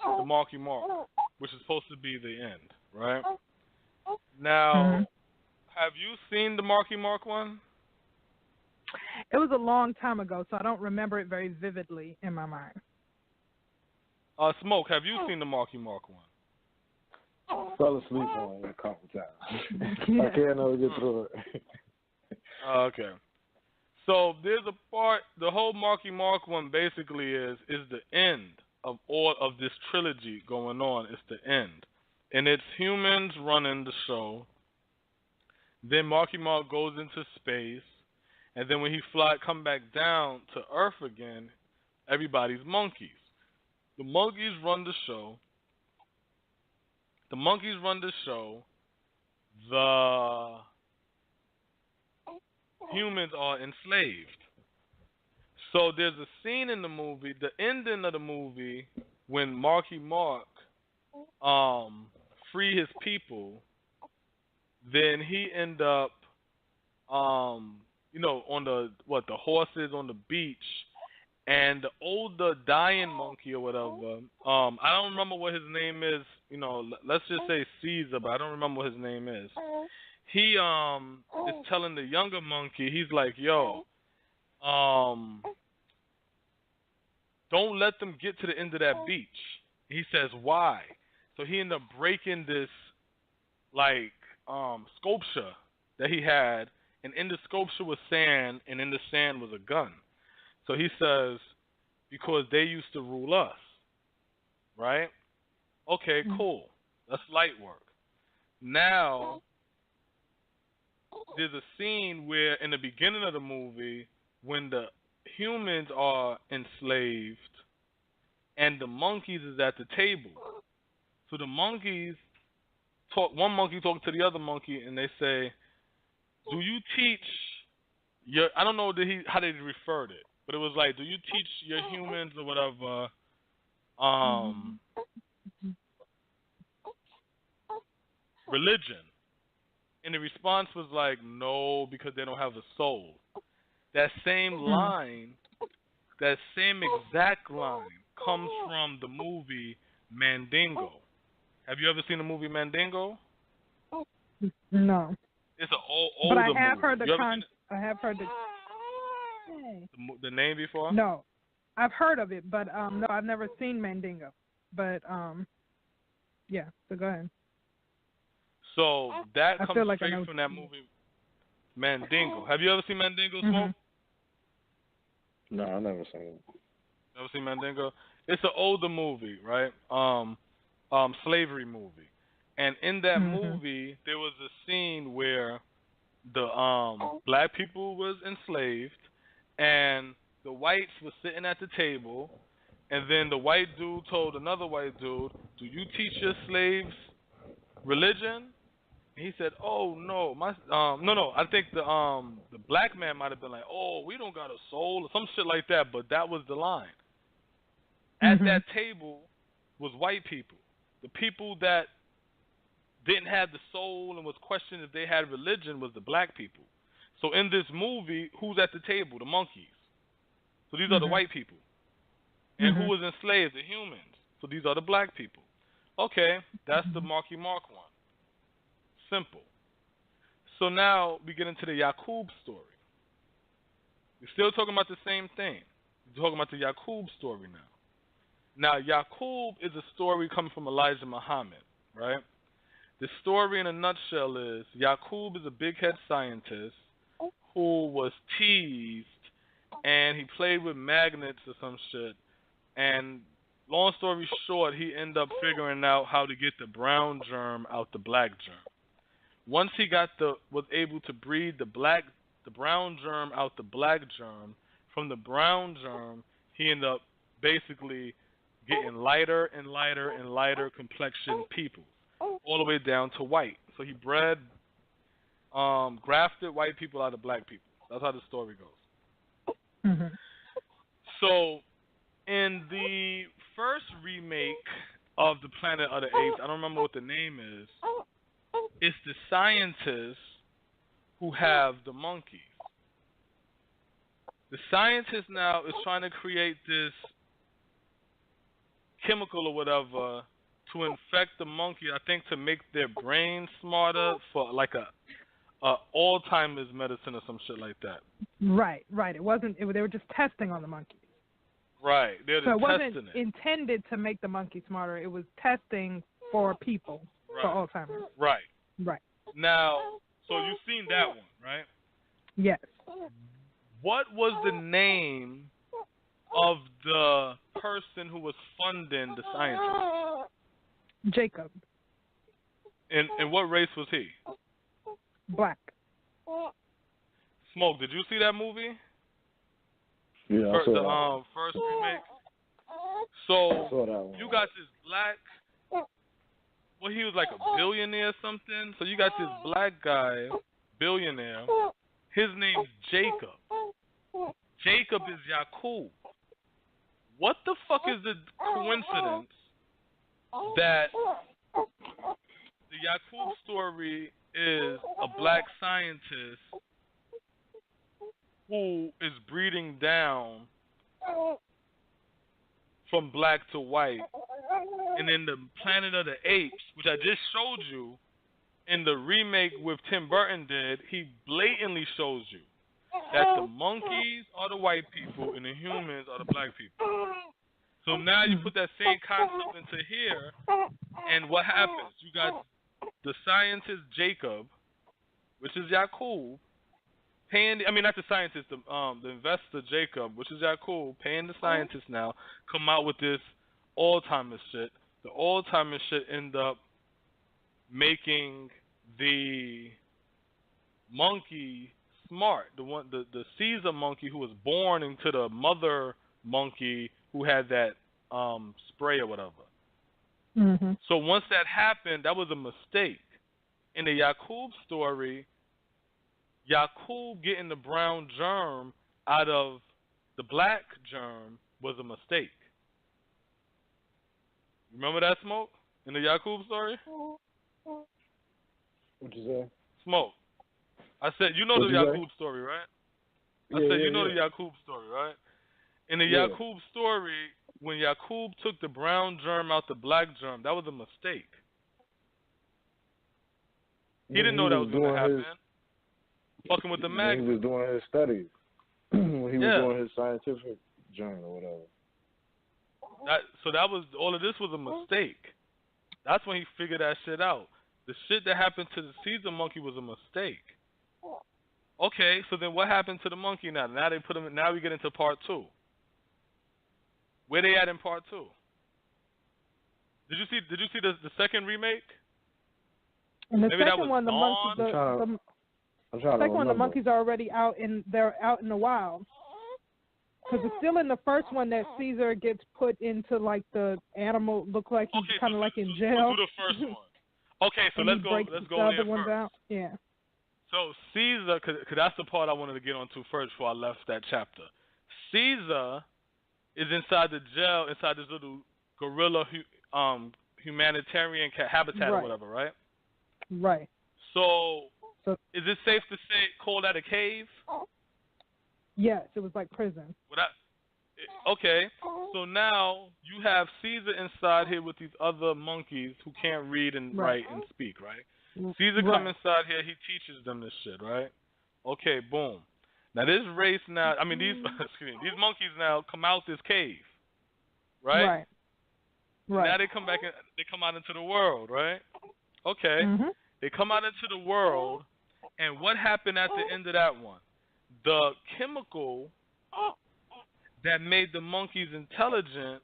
the Marky Mark, which is supposed to be the end, right? Now, have you seen the Marky Mark one? It was a long time ago, so I don't remember it very vividly in my mind. Smoke, have you seen the Marky Mark one? Fell asleep on it a couple times. I can't never get through it. Okay. So there's a part, the whole Marky Mark one basically is the end of all of this trilogy going on. It's the end. And it's humans running the show. Then Marky Mark goes into space. And then when he come back down to Earth again, everybody's monkeys. The monkeys run the show. The humans are enslaved. So there's a scene in the movie, the ending of the movie, when Marky Mark free his people, then he end up on the horses on the beach, and the older dying monkey or whatever, I don't remember what his name is, let's just say Caesar, but I don't remember what his name is. He is telling the younger monkey, he's like, yo, don't let them get to the end of that beach. He says, why? So he ended up breaking this sculpture that he had, and in the sculpture was sand, and in the sand was a gun. So he says, because they used to rule us, right? Okay, cool. That's light work. Now, there's a scene where in the beginning of the movie, when the humans are enslaved and the monkeys is at the table. So the monkeys one monkey talking to the other monkey, and they say, do you teach your, I don't know how they referred it, but it was like, do you teach your humans or whatever, religion? And the response was like, no, because they don't have a soul. That same line that same exact line comes from the movie Mandingo. Have you ever seen the movie Mandingo? No. It's an older But I have movie. heard I have heard the name before? No. I've heard of it, but no, I've never seen Mandingo. But yeah, so go ahead. So that comes like straight from that movie Mandingo. Have you ever seen Mandingo, Smoke? No, I've never seen it. Never seen Mandingo? It's an older movie, right? Slavery movie. And in that movie, there was a scene where the black people was enslaved, and the whites were sitting at the table, and then the white dude told another white dude, "Do you teach your slaves religion?" And he said, "Oh no, no. I think the black man might have been like, 'Oh, we don't got a soul,' or some shit like that." But that was the line. At that table was white people, the people that didn't have the soul and was questioning if they had religion was the black people. So in this movie, who's at the table? The monkeys. So these are the white people. And who was enslaved? The humans. So these are the black people. Okay, that's the Marky Mark one. Simple. So now we get into the Yacub story. We're still talking about the same thing. We're talking about the Yacub story now. Now, Yacub is a story coming from Elijah Muhammad, right? The story in a nutshell is Yacub is a big head scientist who was teased and he played with magnets or some shit. And long story short, he ended up figuring out how to get the brown germ out the black germ. Once he was able to breed the brown germ out the black germ, from the brown germ, he ended up basically getting lighter and lighter and lighter complexion people, all the way down to white. So he bred, grafted white people out of black people. That's how the story goes. So in the first remake of the Planet of the Apes, I don't remember what the name is, it's the scientists who have the monkeys. The scientist now is trying to create this chemical or whatever to infect the monkey, I think to make their brain smarter for like a Alzheimer's medicine or some shit like that. Right. It wasn't. They were just testing on the monkeys. Right. They're so it testing wasn't it. intended to make the monkey smarter. It was testing for people for Alzheimer's. Right. Now, so you've seen that one, right? Yes. What was the name of the person who was funding the scientists? Yacub. And what race was he? Black. Smoke, did you see that movie? Yeah, I saw the first remake. So I saw that one. you got this black. Well, he was like a billionaire or something. So you got this black guy, billionaire. His name's Yacub. Yacub is Yacub. What the fuck is the coincidence that the Yacub story is a black scientist who is breeding down from black to white, and in the Planet of the Apes, which I just showed you, in the remake with Tim Burton did, he blatantly shows you that the monkeys are the white people and the humans are the black people. So now you put that same concept into here, and what happens? You got the scientist Yacub, which is Yacub, paying. I mean, not the scientist, the investor Yacub, which is Yacub, paying the scientist now, come out with this Alzheimer's shit. The Alzheimer's shit end up making the monkey smart. The Caesar monkey who was born into the mother monkey who had that spray or whatever. So once that happened, that was a mistake. In the Yacub story, Yacub getting the brown germ out of the black germ was a mistake. Remember that, Smoke? In the Yacub story? What'd you say? Smoke. I said, you know the Yacub story, right? I said, you know the Yacub story, right? In the Yacub story, when Yacub took the brown germ out the black germ, that was a mistake. He didn't know that was going to happen. Fucking with the magnet. He was doing his studies. When he was doing his scientific journal or whatever. So that was, all of this was a mistake. That's when he figured that shit out. The shit that happened to the Caesar monkey was a mistake. Okay, so then what happened to the monkey now? Now they put him. Now we get into part 2. Where they at in part 2? Did you see the second remake? And the Maybe second one, the monkeys are already out they're out in the wild. Because it's still in the first one that Caesar gets put into like the animal, look like he's kind of like in jail. Do the first one. Okay, so let's go there first. Out. Yeah. So Caesar, because that's the part I wanted to get onto first before I left that chapter. Caesar is inside the jail, inside this little gorilla humanitarian habitat or whatever, right? Right. So is it safe to call that a cave? Yes, it was like prison. Okay, so now you have Caesar inside here with these other monkeys who can't read and write and speak, right? Caesar come inside here, he teaches them this shit, right? Okay, boom. Now this race now, I mean these these monkeys now come out this cave, right? Right. Now they come back and they come out into the world, right? Okay. Mm-hmm. They come out into the world, and what happened at the end of that one? The chemical that made the monkeys intelligent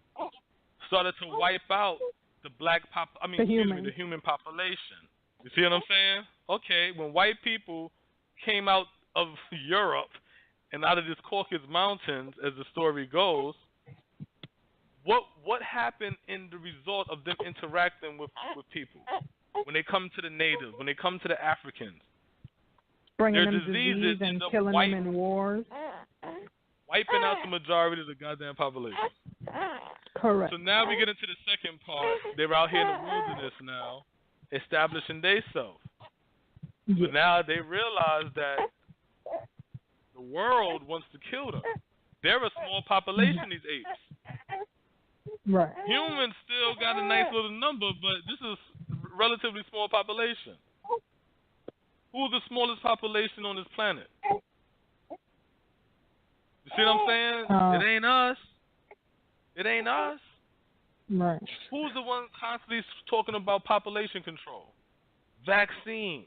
started to wipe out the the human population. You see what I'm saying? Okay, when white people came out of Europe and out of this Caucasus Mountains, as the story goes, what happened in the result of them interacting with people? When they come to the natives, when they come to the Africans, bringing them disease and killing them in wars, wiping out the majority of the goddamn population. Correct. So now we get into the second part. They're out here in the wilderness now, establishing themselves. Yeah. But now they realize that the world wants to kill them. They're a small population, these apes. Right. Humans still got a nice little number, but this is relatively small population. Who's the smallest population on this planet? You see what I'm saying? It ain't us. It ain't us. Right. Who's the one constantly talking about population control? Vaccines.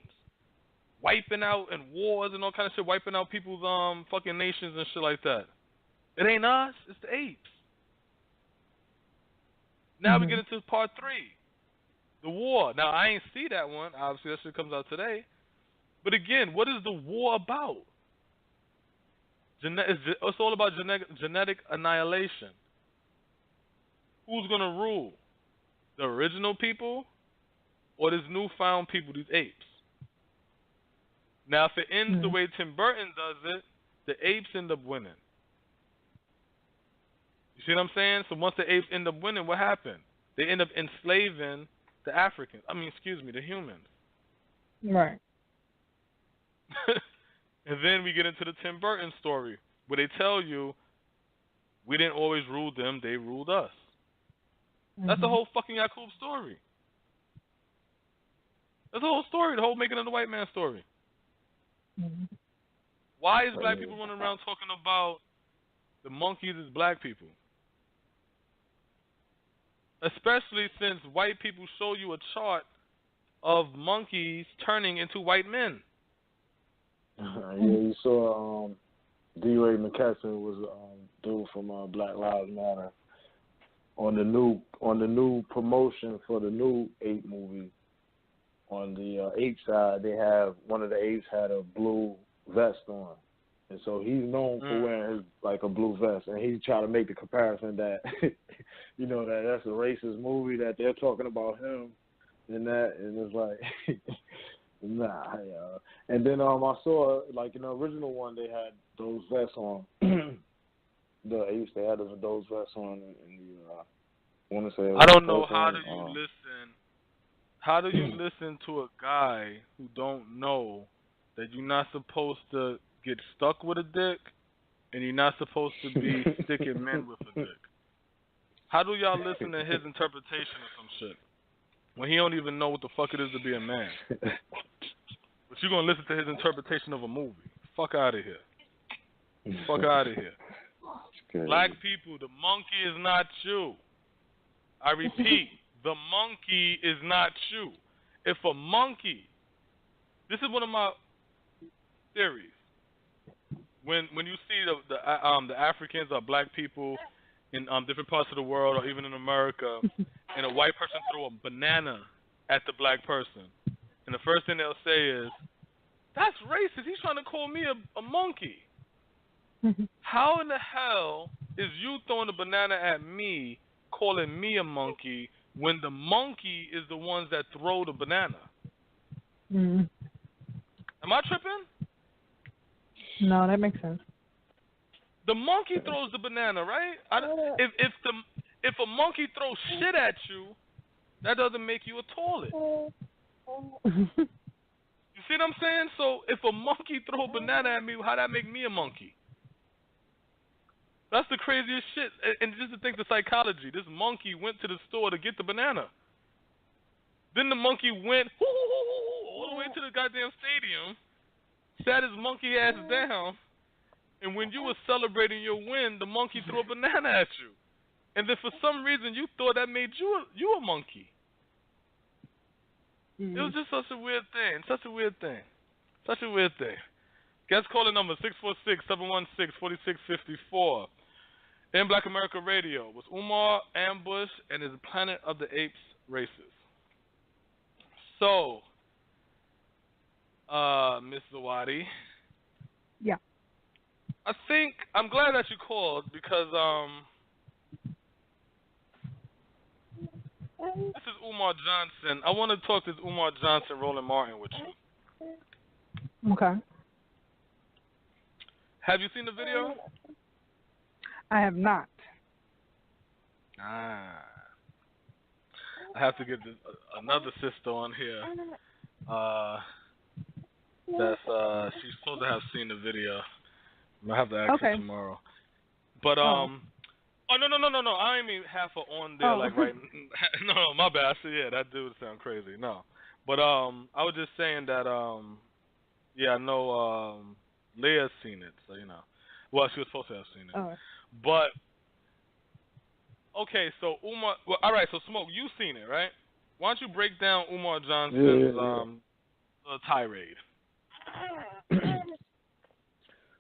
Wiping out and wars and all kind of shit, wiping out people's fucking nations and shit like that. It ain't us, it's the apes. Now we get into part 3. The war. Now, I ain't see that one. Obviously, that shit comes out today. But again, what is the war about? It's all about genetic annihilation. Who's going to rule? The original people or this newfound people, these apes? Now, if it ends the way Tim Burton does it, the apes end up winning. You see what I'm saying? So once the apes end up winning, what happened? They end up enslaving the Africans. The humans. Right. And then we get into the Tim Burton story, where they tell you, we didn't always rule them, they ruled us. That's the whole fucking Yacub story. That's the whole story, the whole making of the white man story. Why is black people running around talking about the monkeys as black people? Especially since white people show you a chart of monkeys turning into white men. Yeah, you saw DeRay McKesson was dude from Black Lives Matter on the new promotion for the new Ape movie. On the ape side, they have one of the apes had a blue vest on, and so he's known for wearing a blue vest, and he tried to make the comparison that that's a racist movie that they're talking about him and that, and it's like nah. And then I saw in the original one they had those vests on. The apes they had those vests on, and I want to say I don't know how do you listen. How do you listen to a guy who don't know that you're not supposed to get stuck with a dick and you're not supposed to be sticking men with a dick. How do y'all listen to his interpretation of some shit when he don't even know what the fuck it is to be a man? But you gonna listen to his interpretation of a movie? Fuck out of here. Fuck out of here. Black people, the monkey is not you. I repeat, the monkey is not you. If a monkey, this is one of my theories. When you see the Africans or black people in different parts of the world or even in America, and a white person throw a banana at the black person, and the first thing they'll say is, "That's racist. He's trying to call me a monkey." How in the hell is you throwing a banana at me, calling me a monkey, when the monkey is the ones that throw the banana? Am I tripping? No, that makes sense. The monkey throws the banana, right? If a monkey throws shit at you, that doesn't make you a toilet. You see what I'm saying? So if a monkey throw a banana at me, how that make me a monkey? That's the craziest shit. And just to think the psychology, this monkey went to the store to get the banana. Then the monkey went all the way to the goddamn stadium, sat his monkey ass down, and when you were celebrating your win, the monkey threw a banana at you. And then for some reason you thought that made you a monkey. It was just such a weird thing. Such a weird thing. Guest calling number 646-716-4654. In Black America Radio was Umar Ambush and his Planet of the Apes races. So, Ms. Zawadi. Yeah. I'm glad that you called because this is Umar Johnson. I want to talk to Umar Johnson, Roland Martin with you. Okay. Have you seen the video? I have not. I have to get another sister on here. She's supposed to have seen the video. I'm gonna have to ask her tomorrow. But oh no. I ain't mean have her on there like right. No, my bad. I said that dude sound crazy. No, but I was just saying that I know Leah's seen it, so you know. Well, she was supposed to have seen it. But okay, so Umar. Well, all right. So Smoke, you've seen it, right? Why don't you break down Umar Johnson's tirade?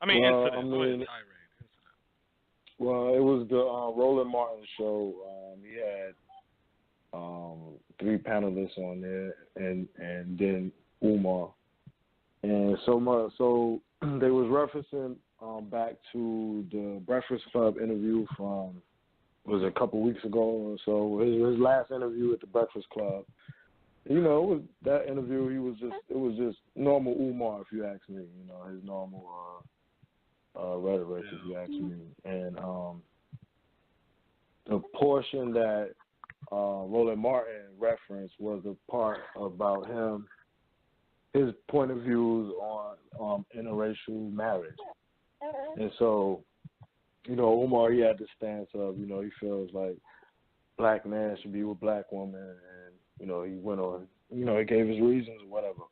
Incident. Well, it was the Roland Martin show. He had 3 panelists on there, and then Umar, and so they was referencing back to the Breakfast Club interview from a couple weeks ago or so. His last interview at the Breakfast Club. You know, that interview, it was just normal Umar, if you ask me. You know, his normal rhetoric, if you ask me. And the portion that Roland Martin referenced was a part about his point of views on interracial marriage. And so, you know, Umar, he had the stance of, you know, he feels like black man should be with black woman, and, you know, he went on, you know, he gave his reasons or whatever.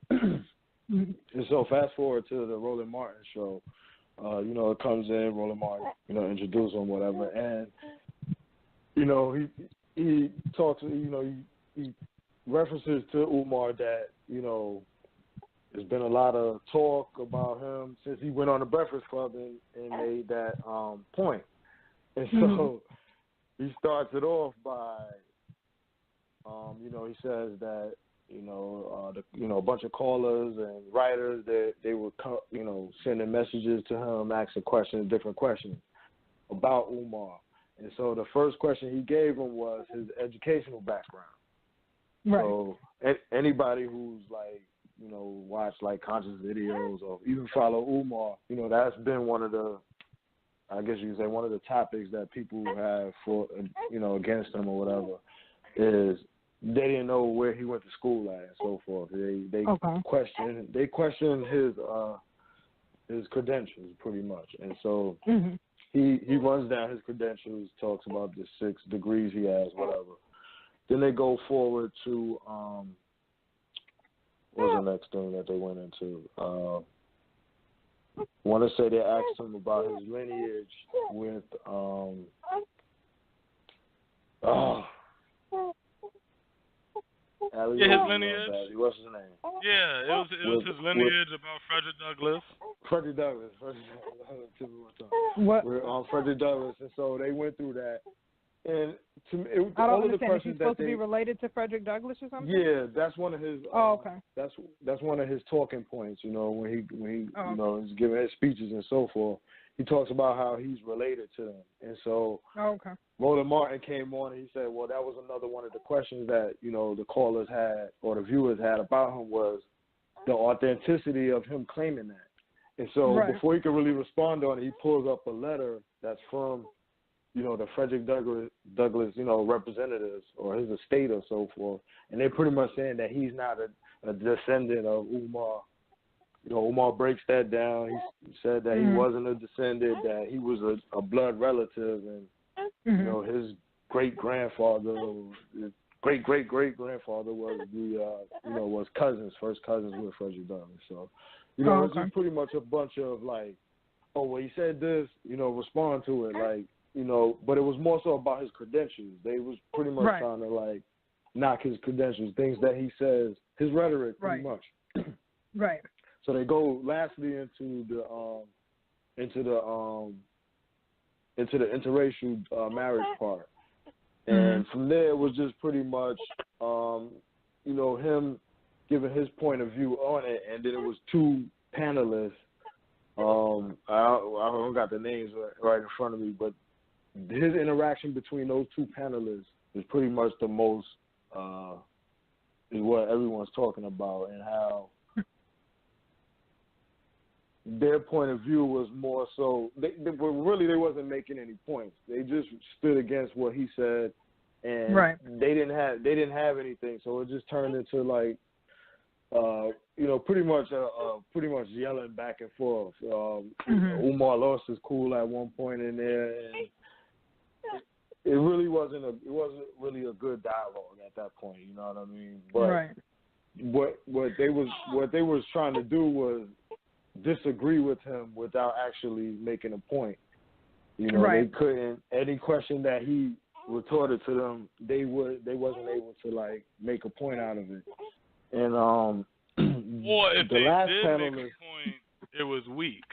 And so fast forward to the Roland Martin show, you know, it comes in, Roland Martin, you know, introduces him, whatever, and, you know, he talks, you know, he references to Umar that, you know, there's been a lot of talk about him since he went on the Breakfast Club and made that point. And so he starts it off by, you know, he says that, you know, a bunch of callers and writers, they were, you know, sending messages to him, asking questions, different questions about Umar. And so the first question he gave him was his educational background. Right. So anybody who's like, you know, watch like conscious videos or even follow Umar, you know, that's been one of the, I guess you could say, one of the topics that people have for, you know, against him or whatever, is they didn't know where he went to school at and so forth. They questioned his his credentials pretty much, and so he runs down his credentials, talks about the 6 degrees he has, whatever. Then they go forward to what was the next thing that they went into? I want to say they asked him about his lineage with his lineage. What's his name? Yeah, it was his lineage about Frederick Douglass. Frederick Douglass. What? Frederick Douglass, and so they went through that. And to me, I don't all of the understand. Is he questions supposed to be related to Frederick Douglass or something? Yeah, that's one of his. Okay. That's one of his talking points. You know, when he you know, he's giving his speeches and so forth. He talks about how he's related to them, and so Roland Martin came on and he said, well, that was another one of the questions that, you know, the callers had or the viewers had about him was the authenticity of him claiming that. And so before he could really respond on it, he pulls up a letter that's from, you know, the Frederick Douglass, you know, representatives or his estate or so forth, and they're pretty much saying that he's not a descendant of Umar. You know, Umar breaks that down. He said that he wasn't a descendant, that he was a blood relative, and you know, his great-grandfather, great-great-great-grandfather was was first cousins with Frederick Douglass. So, you know, it's just pretty much a bunch of like, oh, well, he said this, you know, respond to it, like, you know, but it was more so about his credentials. They was pretty much trying to like knock his credentials, things that he says, his rhetoric, pretty much. Right. So they go lastly into the interracial marriage part, and from there it was just pretty much you know, him giving his point of view on it, and then it was 2 panelists. I don't got the names right in front of me, but his interaction between those 2 panelists is pretty much the most is what everyone's talking about, and how their point of view was more so they wasn't making any points. They just stood against what he said, and they didn't have anything. So it just turned into like you know, pretty much yelling back and forth. Umar lost his cool at one point in there, and it wasn't really a good dialogue at that point. You know what I mean? But what they was trying to do was disagree with him without actually making a point. You know, they couldn't, any question that he retorted to them, they wasn't able to like make a point out of it. And or if the they last did panelist, make a point, it was weak.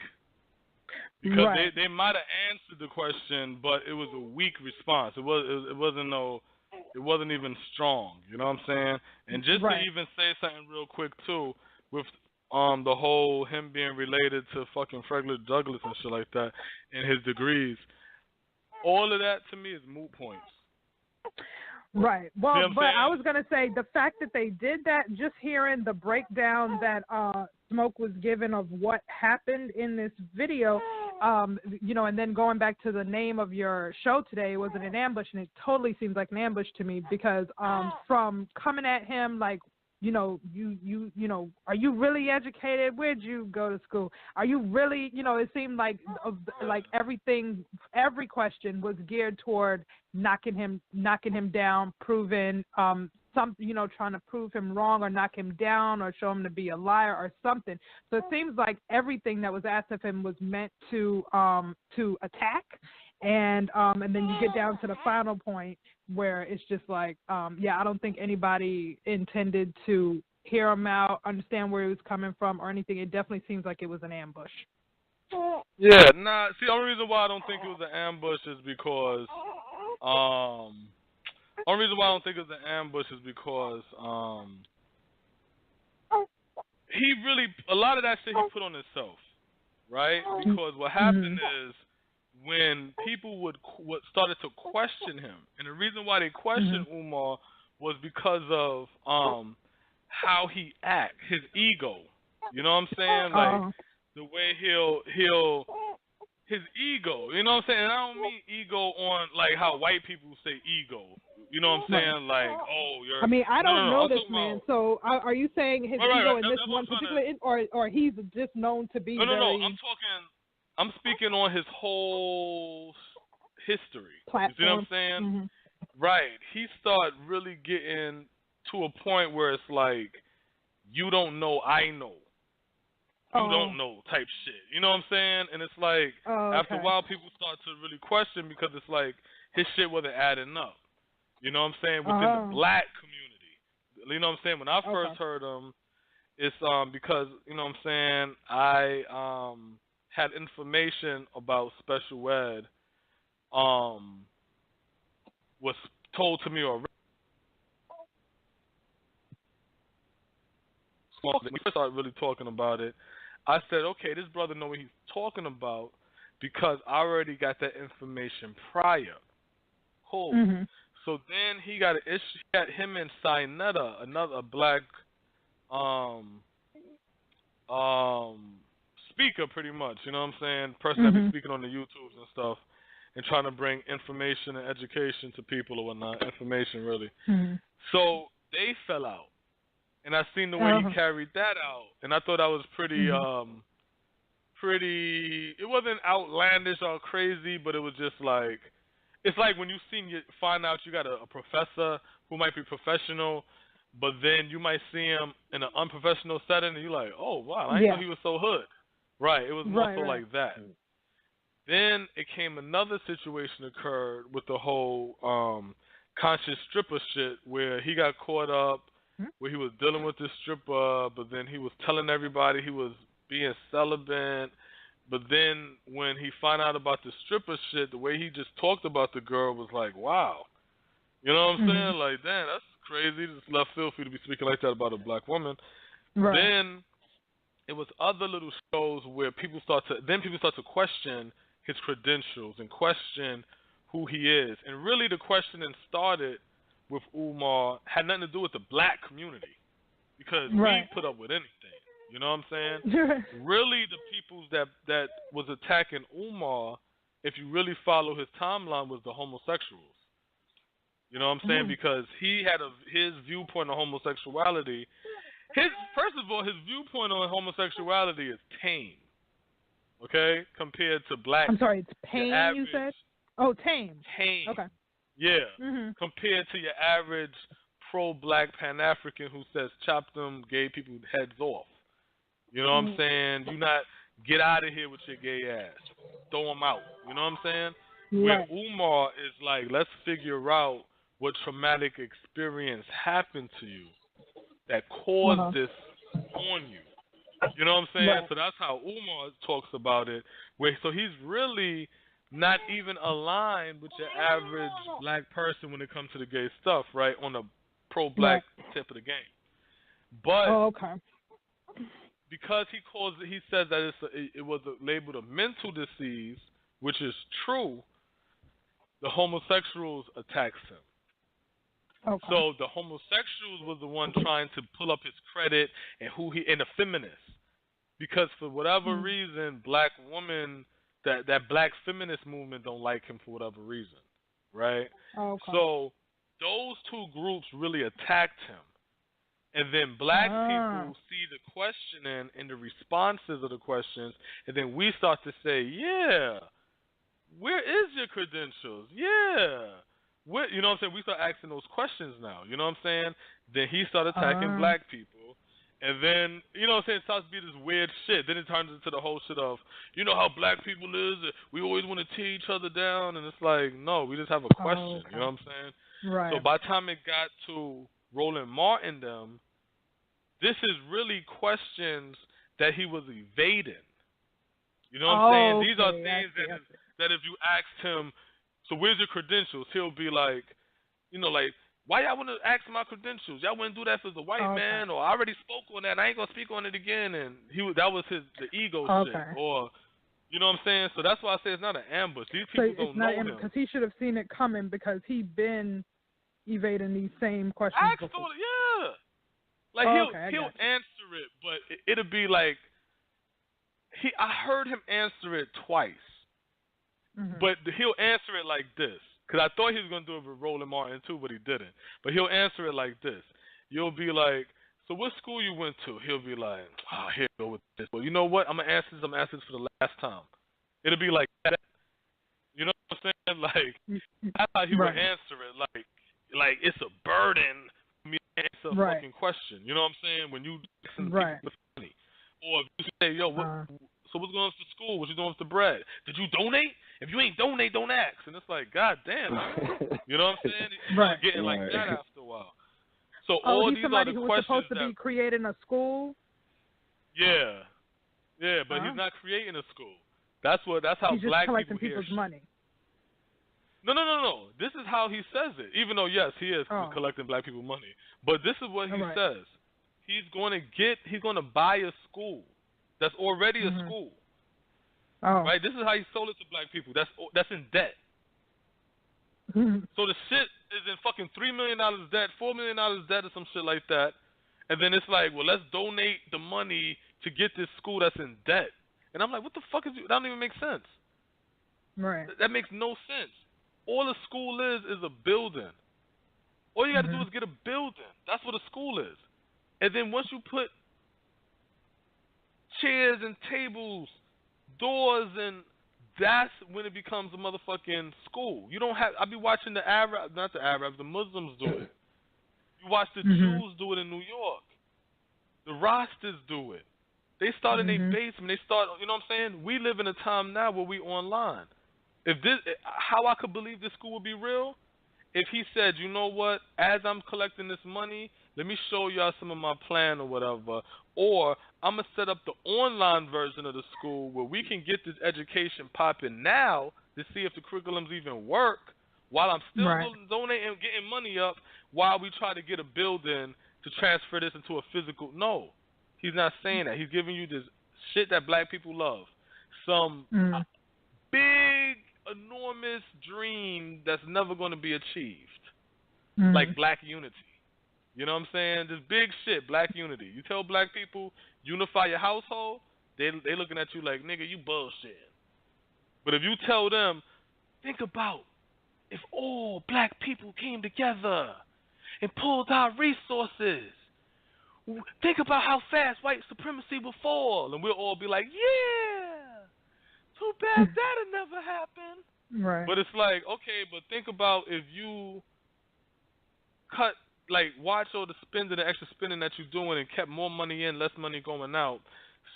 Because they might have answered the question, but it was a weak response. It wasn't even strong. You know what I'm saying? And just to even say something real quick too, with the whole him being related to fucking Frederick Douglass and shit like that, and his degrees, all of that to me is moot points. Right. Well, but I was gonna say the fact that they did that, just hearing the breakdown that Smoke was given of what happened in this video, you know, and then going back to the name of your show today, it wasn't an ambush, and it totally seems like an ambush to me because from coming at him like, you know, you know, are you really educated? Where'd you go to school? Are you really, you know, it seemed like everything, every question was geared toward knocking him down, proving you know, trying to prove him wrong or knock him down or show him to be a liar or something. So it seems like everything that was asked of him was meant to attack. And then you get down to the final point where it's just like, I don't think anybody intended to hear him out, understand where he was coming from or anything. It definitely seems like it was an ambush. Yeah, see, the only reason why I don't think it was an ambush is because, he really, a lot of that shit he put on himself, right? Because what happened is, when people would started to question him, and the reason why they questioned Umar was because of how he acts, his ego. You know what I'm saying? Like the way his ego. You know what I'm saying? And I don't mean ego on like how white people say ego. You know what I'm saying? Like, oh, you're. I mean, I don't know this man. About, So are you saying his ego in this one particular, or he's just known to be No. very... I'm speaking on his whole history. Platform. You see what I'm saying? Mm-hmm. Right. He started really getting to a point where it's like, you don't know, I know. You don't know type shit. You know what I'm saying? And it's like, after a while, people start to really question because it's like, his shit wasn't adding up. You know what I'm saying? Within the black community. You know what I'm saying? When I first heard him, it's because, you know what I'm saying, I had information about special ed was told to me already. When we first started really talking about it, I said, okay, this brother know what he's talking about because I already got that information prior. Cool. Mm-hmm. So then he got an issue. He got him and Sinetta, another black speaker, pretty much. You know what I'm saying? Person that be speaking on the YouTubes and stuff, and trying to bring information and education to people or whatnot. Information, really. Mm-hmm. So they fell out, and I seen the way he carried that out, and I thought that was pretty, pretty. It wasn't outlandish or crazy, but it was just like. It's like when you find out you got a professor who might be professional, but then you might see him in an unprofessional setting, and you're like, oh, wow, I didn't know he was so hood. Right, it was more so like that. Then it came another situation occurred with the whole conscious stripper shit where he got caught up, where he was dealing with this stripper, but then he was telling everybody he was being celibate. But then when he found out about the stripper shit, the way he just talked about the girl was like, wow. You know what I'm saying? Like, damn, that's crazy. It's left field for you to be speaking like that about a black woman. Right. Then it was other little shows where people start to question his credentials and question who he is. And really the questioning started with Umar, had nothing to do with the black community. Because we put up with anything. You know what I'm saying? Really, the people that was attacking Umar, if you really follow his timeline, was the homosexuals. You know what I'm saying? Because he had his viewpoint on homosexuality. First of all, his viewpoint on homosexuality is tame. Okay, compared to black. I'm sorry, it's pain. You said? Oh, tame. Tame. Okay. Yeah. Compared to your average pro-black Pan-African who says chop them gay people heads off. You know what I'm saying? You not get out of here with your gay ass. Throw them out. You know what I'm saying? Where Umar is like, let's figure out what traumatic experience happened to you that caused this on you. You know what I'm saying? So that's how Umar talks about it. So he's really not even aligned with your average black person when it comes to the gay stuff, right? On the pro-black tip of the game. But because he says that it was labeled a mental disease, which is true, the homosexuals attacked him. So the homosexuals was the one trying to pull up his credit and and the feminists, because for whatever reason, black women, that black feminist movement don't like him for whatever reason, right? So those two groups really attacked him. And then black people see the questioning and the responses of the questions, and then we start to say, yeah, where is your credentials? Yeah. You know what I'm saying? We start asking those questions now. You know what I'm saying? Then he started attacking black people. And then, you know what I'm saying, it starts to be this weird shit. Then it turns into the whole shit of, you know how black people is? We always want to tear each other down. And it's like, no, we just have a question. You know what I'm saying? Right. So by the time it got to Roland Martin them, this is really questions that he was evading. You know what I'm saying? These are things that if you asked him, so where's your credentials? He'll be like, you know, like, why y'all want to ask my credentials? Y'all wouldn't do that if it's a white man, or I already spoke on that, and I ain't going to speak on it again. And that was the ego shit. Or, you know what I'm saying? So that's why I say it's not an ambush. These people don't know him. Because he should have seen it coming because he'd been evading these same questions before. Yeah. Like, he'll answer it, but it'll be like, I heard him answer it twice. But he'll answer it like this. Because I thought he was going to do it with Roland Martin too, but he didn't. But he'll answer it like this. You'll be like, so what school you went to? He'll be like, here we go with this. Well, you know what? I'm going to answer this. I'm going to answer this for the last time. It'll be like that. You know what I'm saying? Like, that's how he would answer it. Like it's a burden for me to answer a fucking question. You know what I'm saying? When you listen to people with money. Or if you say, yo, so what's going on with the school? What you doing with the bread? Did you donate? If you ain't donate, don't ask. And it's like, God damn. You know what I'm saying? You're getting like that after a while. So all he's these somebody are the who was questions supposed to be creating a school? Yeah, but he's not creating a school. That's how he's black just collecting people people's money. No. This is how he says it. Even though yes, he is collecting black people money, but this is what he says. He's going to buy a school that's already a school. Oh. Right. This is how he sold it to black people. That's in debt. So the shit is in fucking $3 million debt, $4 million debt, or some shit like that. And then it's like, well, let's donate the money to get this school that's in debt. And I'm like, what the fuck is you? That don't even make sense. Right. That makes no sense. All a school is a building. All you got to do is get a building. That's what a school is. And then once you put chairs and tables, doors, and that's when it becomes a motherfucking school. You don't have. I be watching the the Muslims do it. You watch the Jews do it in New York. The Rastas do it. They start in their basement. They start. You know what I'm saying? We live in a time now where we online. How I could believe this school would be real? If he said, you know what? As I'm collecting this money, let me show y'all some of my plan or whatever. Or I'm going to set up the online version of the school where we can get this education popping now to see if the curriculums even work while I'm still donating and getting money up while we try to get a building to transfer this into a physical. No, he's not saying that. He's giving you this shit that black people love. Some big, enormous dream that's never going to be achieved. Like black unity. You know what I'm saying? This big shit, black unity. You tell black people, unify your household, they looking at you like, nigga, you bullshit. But if you tell them, think about if all black people came together and pulled our resources, think about how fast white supremacy will fall. And we'll all be like, yeah, too bad that'll never happen. Right. But it's like, okay, but think about if you watch all the spending, the extra spending that you're doing and kept more money in, less money going out.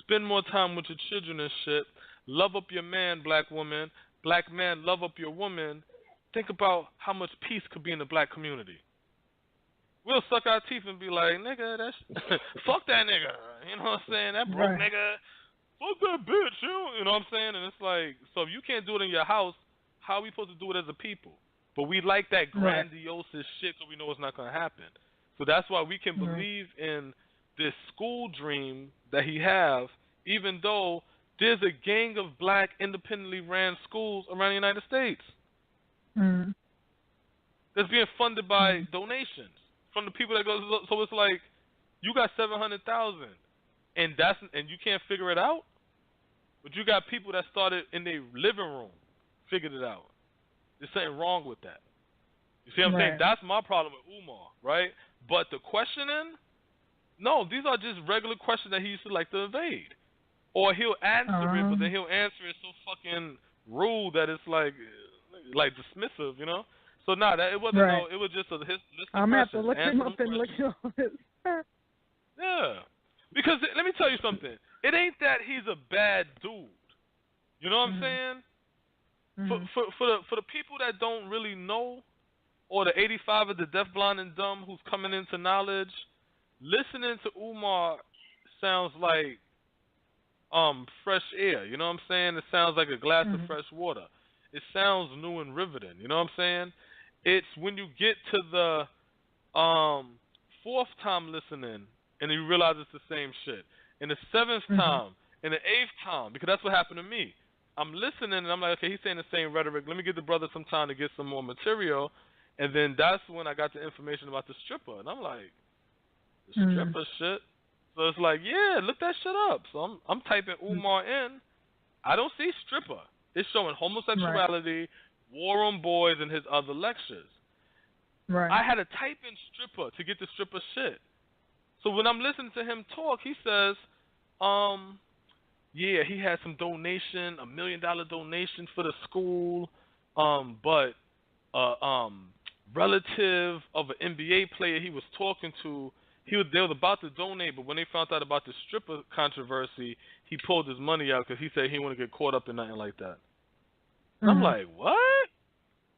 Spend more time with your children and shit. Love up your man, black woman. Black man, love up your woman. Think about how much peace could be in the black community. We'll suck our teeth and be like, nigga, fuck that nigga. You know what I'm saying? That broke nigga. Fuck that bitch. You know what I'm saying? And it's like, so if you can't do it in your house, how are we supposed to do it as a people? But we like that grandiose shit so we know it's not going to happen. So that's why we can believe in this school dream that he has, even though there's a gang of black independently ran schools around the United States. That's being funded by donations from the people that go. So it's like, you got 700,000, and you can't figure it out? But you got people that started in their living room, figured it out. There's something wrong with that. You see what I'm saying? That's my problem with Umar, right? But the questioning, no, these are just regular questions that he used to like to evade. Or he'll answer it, but then he'll answer it so fucking rude that it's like dismissive, you know? So it wasn't it was just a list of I'm going to have to look him up and look him up. Yeah. Because let me tell you something. It ain't that he's a bad dude. You know what I'm saying? For the people that don't really know, or the 85 of the deaf, blind, and dumb who's coming into knowledge, listening to Umar sounds like fresh air. You know what I'm saying? It sounds like a glass of fresh water. It sounds new and riveting. You know what I'm saying? It's when you get to the fourth time listening and you realize it's the same shit. And the seventh time and the eighth time, because that's what happened to me. I'm listening and I'm like, okay, he's saying the same rhetoric. Let me give the brother some time to get some more material. And then that's when I got the information about the stripper. And I'm like, the stripper shit? So it's like, yeah, look that shit up. So I'm typing Umar in. I don't see stripper. It's showing homosexuality, War on Boys and his other lectures. Right. I had to type in stripper to get the stripper shit. So when I'm listening to him talk, he says, yeah, he had some donation, $1 million donation for the school, but relative of an NBA player he was talking to, they was about to donate, but when they found out about the stripper controversy, he pulled his money out because he said he didn't want to get caught up in nothing like that. And I'm like, what?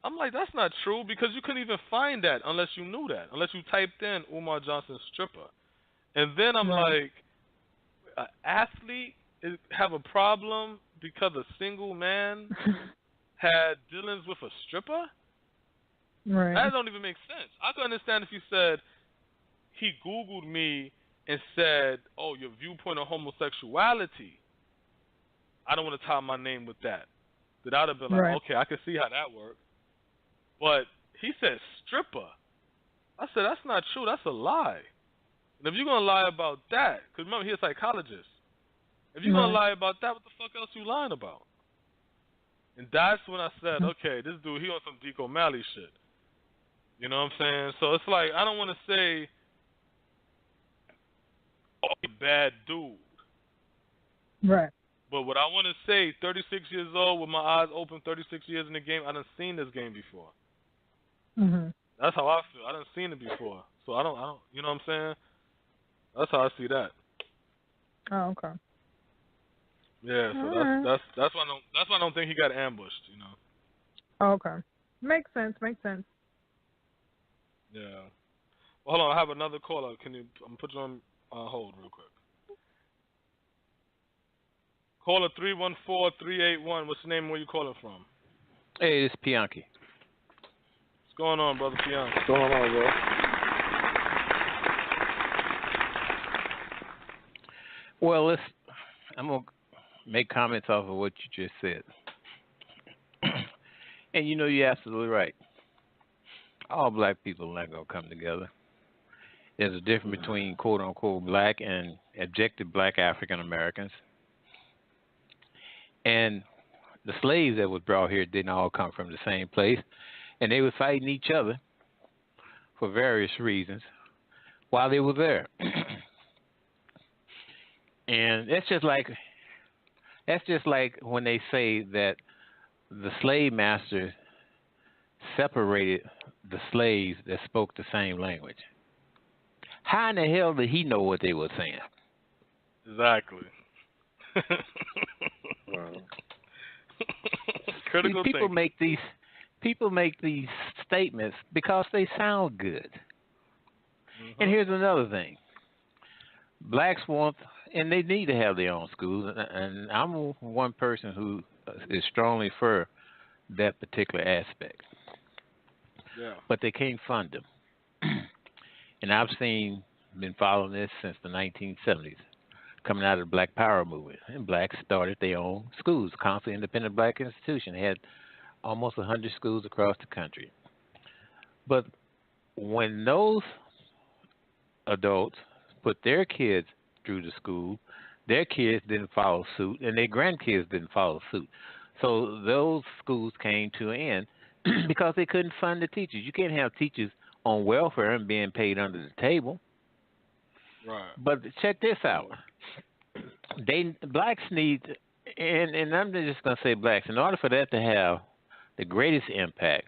I'm like, that's not true, because you couldn't even find that unless you knew that, unless you typed in Umar Johnson stripper. And then I'm like, an athlete have a problem because a single man had dealings with a stripper? Right. That don't even make sense. I could understand if you said he Googled me and said, oh, your viewpoint on homosexuality, I don't want to tie my name with that. That I'd have been like, okay, I can see how that worked. But he said stripper. I said, that's not true. That's a lie. And if you're going to lie about that, because remember, he's a psychologist. If you're going to lie about that, what the fuck else you lying about? And that's when I said, okay, this dude, he on some Deke O'Malley shit. You know what I'm saying? So it's like, I don't want to say, oh, bad dude. Right. But what I want to say, 36 years old with my eyes open, 36 years in the game, I done seen this game before. That's how I feel. I done seen it before. So I don't, you know what I'm saying? That's how I see that. Oh, okay. Yeah, so that's why I don't think he got ambushed, you know. Oh, okay. Makes sense. Yeah. Well, hold on, I have another caller. I'm gonna put you on hold real quick. Caller 314-381. What's your name and where you calling from? Hey, this is Pianki. What's going on, brother Pianki? What's going on, bro? Well, I'm going to make comments off of what you just said. And you know, you're absolutely right. All black people are not going to come together. There's a difference between quote-unquote black and objective black African Americans. And the slaves that was brought here didn't all come from the same place. And they were fighting each other for various reasons while they were there. And that's just like when they say that the slave master separated the slaves that spoke the same language. How in the hell did he know what they were saying? Exactly. Critical people thinking. make these statements because they sound good. And here's another thing. Blacks want, and they need to have their own schools, and I'm one person who is strongly for that particular aspect. Yeah. But they can't fund them. And I've been following this since the 1970s, coming out of the Black Power movement. And blacks started their own schools, Council of Independent Black Institution. They had almost 100 schools across the country. But when those adults put their kids through the school, their kids didn't follow suit, and their grandkids didn't follow suit. So those schools came to an end because they couldn't fund the teachers. You can't have teachers on welfare and being paid under the table. Right. But check this out. Blacks need, and I'm just going to say blacks, in order for that to have the greatest impact,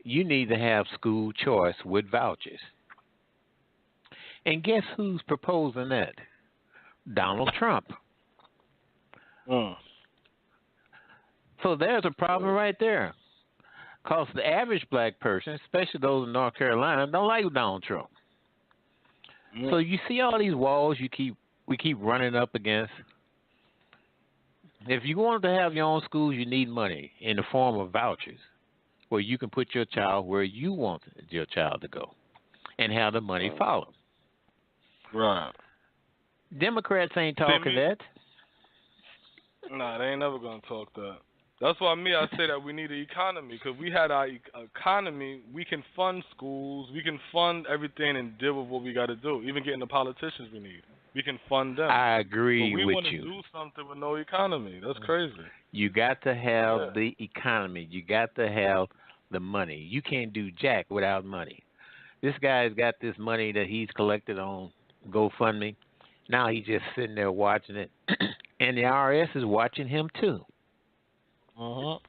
you need to have school choice with vouchers. And guess who's proposing that? Donald Trump. So there's a problem right there. Because the average black person, especially those in North Carolina, don't like Donald Trump. So you see all these walls we keep running up against. If you want to have your own schools, you need money in the form of vouchers where you can put your child where you want your child to go and have the money follow. Right. Democrats ain't talking that. Nah, they ain't never going to talk that. That's why I say that we need an economy, because we had our economy, we can fund schools, we can fund everything and deal with what we got to do, even getting the politicians we need. we can fund them. I agree but we with want to you. do something with no economy. That's crazy. You got to have the economy. You got to have the money. You can't do jack without money. This guy's got this money that he's collected on GoFundMe. Now he's just sitting there watching it, and the IRS is watching him too. Uh-huh.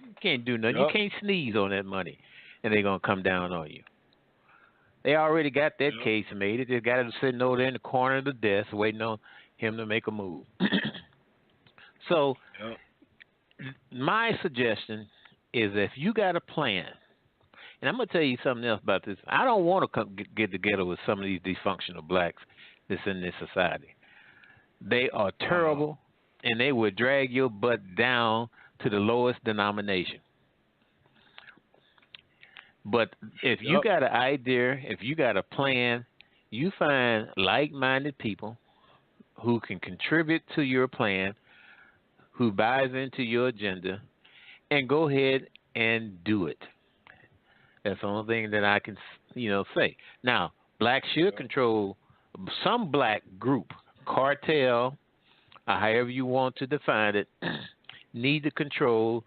You can't do nothing. Yep. You can't sneeze on that money, and they're gonna come down on you. They already got that case made. They just got it sitting over there in the corner of the desk, waiting on him to make a move. So, my suggestion is if you got a plan, and I'm gonna tell you something else about this. I don't want to get together with some of these dysfunctional blacks that's in this society. They are terrible, and they will drag your butt down to the lowest denomination. But if you got an idea, if you got a plan, you find like-minded people who can contribute to your plan, who buys into your agenda, and go ahead and do it. That's the only thing that I can, say. Now, blacks should control some black group, cartel, or however you want to define it, need to control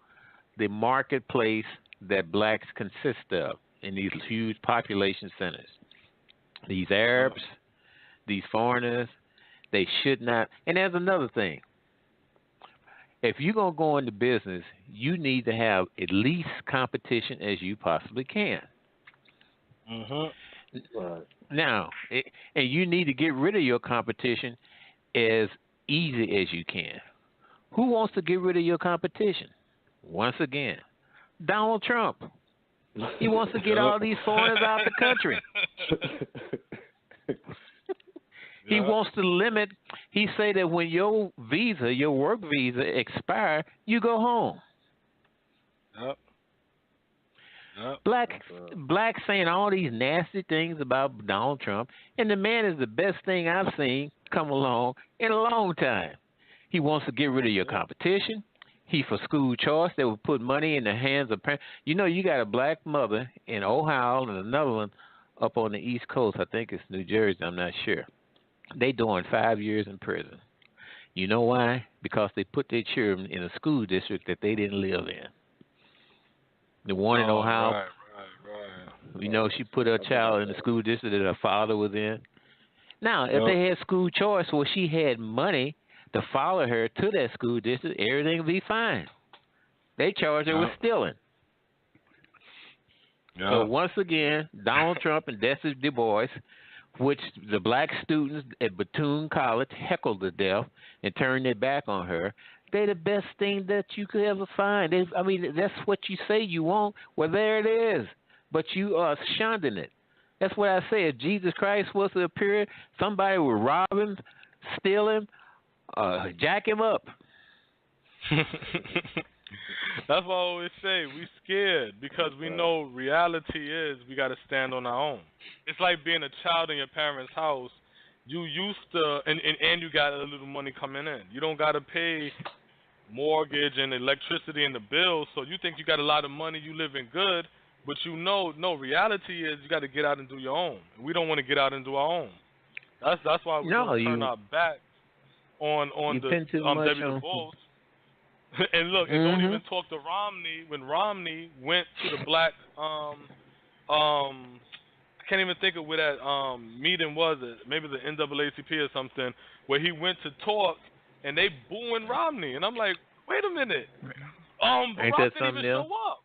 the marketplace that blacks consist of in these huge population centers. These Arabs, these foreigners, they should not. And there's another thing. If you're going to go into business, you need to have at least competition as you possibly can. Right. Now, and you need to get rid of your competition as easy as you can. Who wants to get rid of your competition? Once again, Donald Trump. He wants to get all these foreigners out the country. He wants to limit. He say that when your visa, your work visa expire, you go home. Black saying all these nasty things about Donald Trump, and the man is the best thing I've seen come along in a long time. He wants to get rid of your competition. He for school choice. They would put money in the hands of parents. You know, you got a black mother in Ohio and another one up on the East Coast. I think it's New Jersey. I'm not sure. They doing 5 years in prison. You know why? Because they put their children in a school district that they didn't live in. The one in Ohio, right. you know, she put her child in the school district that her father was in. Now, if they had school choice where she had money to follow her to that school district, everything would be fine. They charged her with stealing. So once again, Donald Trump and Desi Du Bois, which the black students at Bethune College heckled to death and turned their back on her, they're the best thing that you could ever find. That's what you say you want. Well, there it is. But you are shunning it. That's what I say. If Jesus Christ was to appear, somebody would rob him, steal him, jack him up. That's what I always say. We scared because we know reality is we got to stand on our own. It's like being a child in your parents' house. You used to, and you got a little money coming in. You don't got to pay mortgage and electricity and the bills, so you think you got a lot of money, you living good, but no, reality is you got to get out and do your own. We don't want to get out and do our own. That's why we don't turn our back on the W. Du Bois. And look, and don't even talk to Romney. When Romney went to the black, I can't even think of where that meeting was. Maybe the NAACP or something, where he went to talk, and they booing Romney. And I'm like, wait a minute. Barack didn't even show up.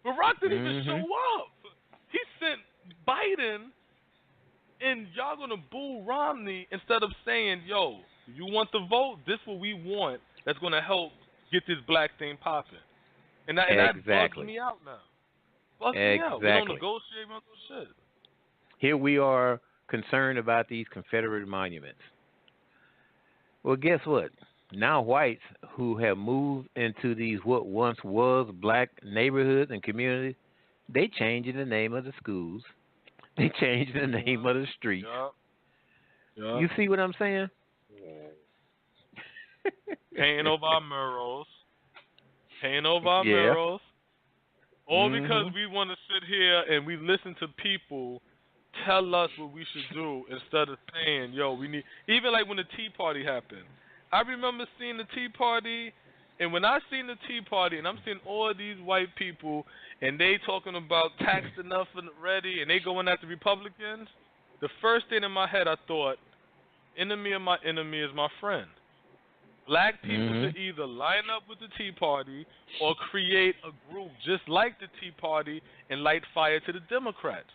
Barack didn't even show up. He sent Biden, and y'all gonna boo Romney instead of saying, yo, you want the vote? This what we want. That's going to help get this black thing popping. And that bugs me out now. Bugs me out. We don't negotiate about those shit. Here we are concerned about these Confederate monuments. Well, guess what? Now whites who have moved into these what once was black neighborhoods and communities, they changing the name of the schools. They changing the name of the streets. Yeah. You see what I'm saying? Painting over our murals. All because we want to sit here and we listen to people tell us what we should do instead of saying, yo, we need, even like when the Tea Party happened. I remember seeing the Tea Party, and when I seen the Tea Party, and I'm seeing all of these white people, and they talking about taxed enough and ready, and they going at the Republicans, the first thing in my head I thought, enemy of my enemy is my friend. Black people should either line up with the Tea Party or create a group just like the Tea Party and light fire to the Democrats.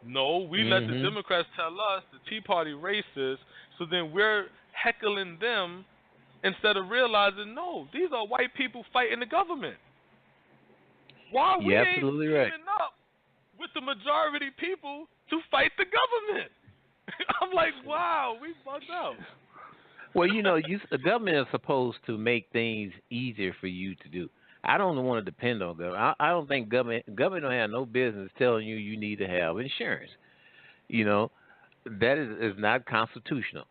No, we let the Democrats tell us the Tea Party racist, so then we're heckling them instead of realizing, no, these are white people fighting the government. Why we ain't teaming up with the majority people to fight the government? I'm like, wow, we bugged out. Well, you know, the government is supposed to make things easier for you to do. I don't want to depend on government. I don't think government don't have no business telling you need to have insurance. You know, that is not constitutional.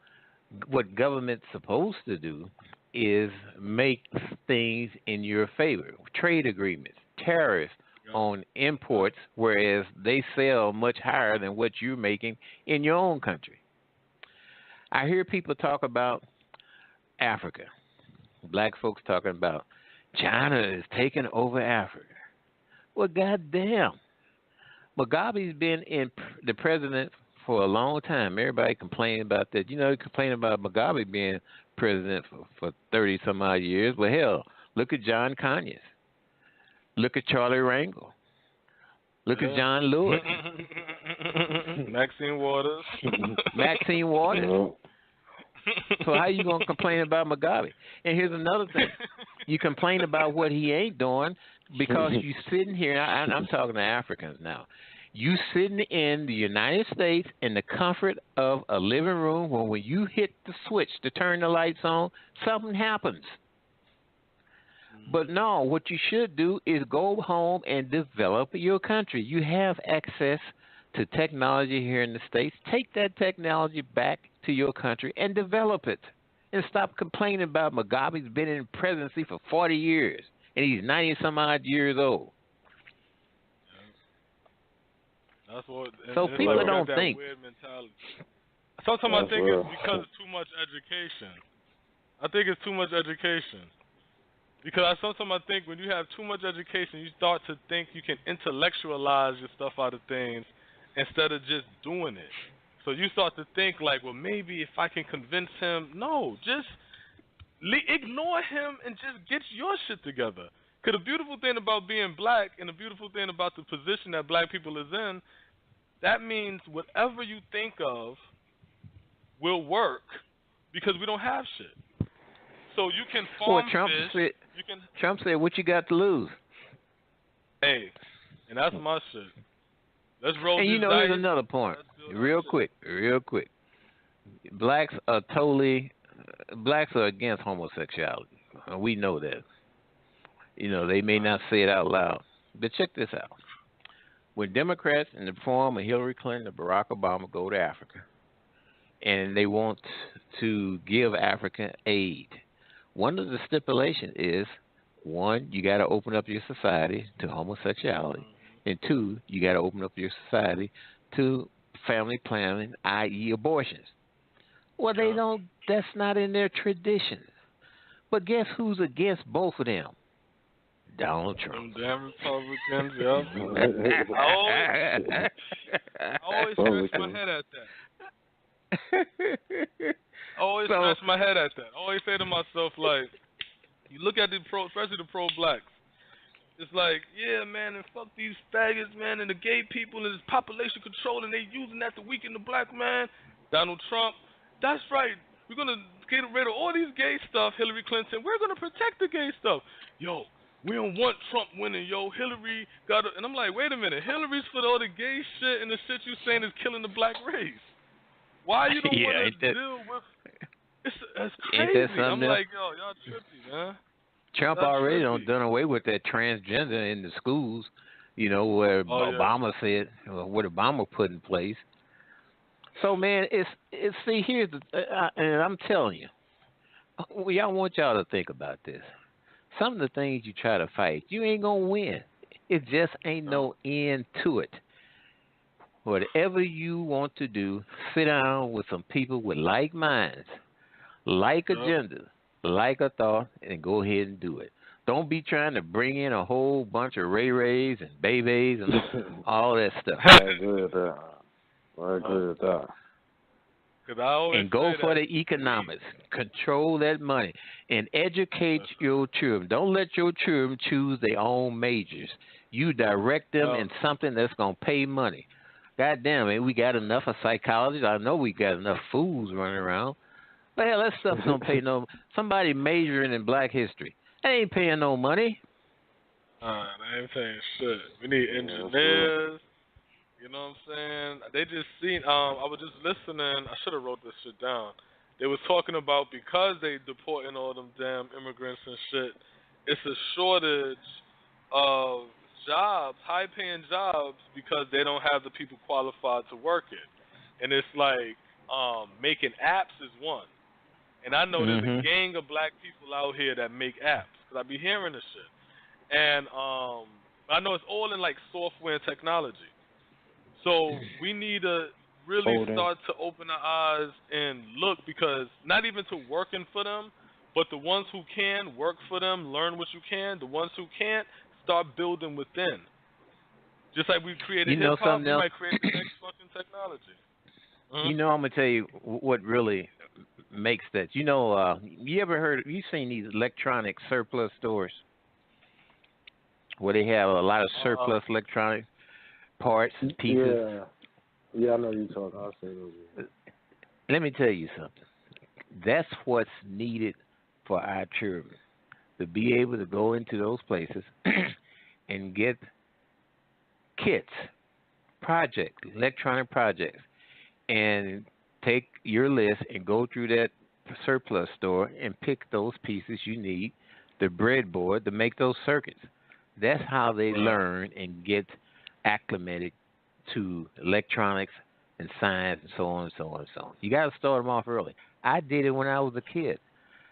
What government's supposed to do is make things in your favor. Trade agreements, tariffs on imports, whereas they sell much higher than what you're making in your own country. I hear people talk about Africa. Black folks talking about China is taking over Africa. Well, goddamn. Mugabe's been in the president for a long time. Everybody complaining about that. You know, they complain about Mugabe being president for 30-some-odd years. Well, hell, look at John Conyers. Look at Charlie Rangel. Look at John Lewis. Maxine Waters. Maxine Waters. So how you going to complain about Mugabe? And here's another thing. You complain about what he ain't doing because you sitting here, I'm talking to Africans now. You sitting in the United States in the comfort of a living room when you hit the switch to turn the lights on, something happens. But no, what you should do is go home and develop your country. You have access to technology here in the States. Take that technology back to your country and develop it. And stop complaining about Mugabe's been in presidency for 40 years, and he's 90-some-odd years old. That's what, so people like don't think. Weird mentality. Sometimes I think it's because it's too much education. I think it's too much education. Because sometimes I think when you have too much education, you start to think you can intellectualize your stuff out of things instead of just doing it. So you start to think like, well, maybe if I can convince him. No, just ignore him and just get your shit together. Because the beautiful thing about being black and the beautiful thing about the position that black people is in, that means whatever you think of will work because we don't have shit. So you can farm fish. Trump said, what you got to lose? Hey, and that's my shit. Let's roll and this you know, dice. Here's another point. Real quick. Blacks are against homosexuality. We know that. You know, they may not say it out loud. But check this out. When Democrats in the form of Hillary Clinton and Barack Obama go to Africa, and they want to give Africa aid, one of the stipulations is, one, you got to open up your society to homosexuality, and two, you got to open up your society to family planning, i.e. abortions. Well, they don't. That's not in their tradition. But guess who's against both of them? Donald Trump. Them damn Republicans, yep. I always scratch my head at that. I always scratch my head at that. I always say to myself, like, you look at especially the pro-blacks. It's like, yeah, man, and fuck these faggots, man, and the gay people and this population control, and they using that to weaken the black man. Donald Trump, that's right. We're going to get rid of all these gay stuff, Hillary Clinton. We're going to protect the gay stuff. Yo, we don't want Trump winning, yo. Hillary got and I'm like, wait a minute. Hillary's for all the gay shit, and the shit you saying is killing the black race. Why you don't want to deal with? That's crazy. I'm like, yo, y'all trippy, man. Trump already done away with that transgender in the schools. You know where Obama said, what Obama put in place. So man, it's see here's and I'm telling you, I want y'all to think about this. Some of the things you try to fight, you ain't gonna win. It just ain't no end to it. whatever you want to do, sit down with some people with like minds, like agendas, like a thought, and go ahead and do it. Don't be trying to bring in a whole bunch of Ray-Rays and Babies and all that stuff. I agree with that. I agree with that. And go for the economics. Control that money and educate your children. Don't let your children choose their own majors. You direct them in something that's going to pay money. God damn it, we got enough of psychologists. I know we got enough fools running around. But hell, that stuff don't pay no. Somebody majoring in Black history, that ain't paying no money. They ain't paying shit. We need engineers. You know what I'm saying? They just seen. I was just listening. I should have wrote this shit down. They was talking about because they deporting all them damn immigrants and shit. It's a shortage of jobs, high-paying jobs, because they don't have the people qualified to work it. And it's like making apps is one. And I know there's a gang of Black people out here that make apps, because I be hearing this shit. And I know it's all in like software and technology. So we need to really start to open our eyes and look, because not even to working for them, but the ones who can, work for them, learn what you can. The ones who can't, start building within. Just like we created hip-hop, we might create the next fucking technology. You know, I'm going to tell you what really makes that. You know, you seen these electronic surplus stores where they have a lot of surplus electronic parts and pieces? Yeah, I know you talking. I'll say those. Let me tell you something. That's what's needed for our children, to be able to go into those places and get kits, projects, electronic projects, and take your list and go through that surplus store and pick those pieces you need, the breadboard, to make those circuits. That's how they learn and get acclimated to electronics and science and so on and so on and so on. You got to start them off early. I did it when I was a kid.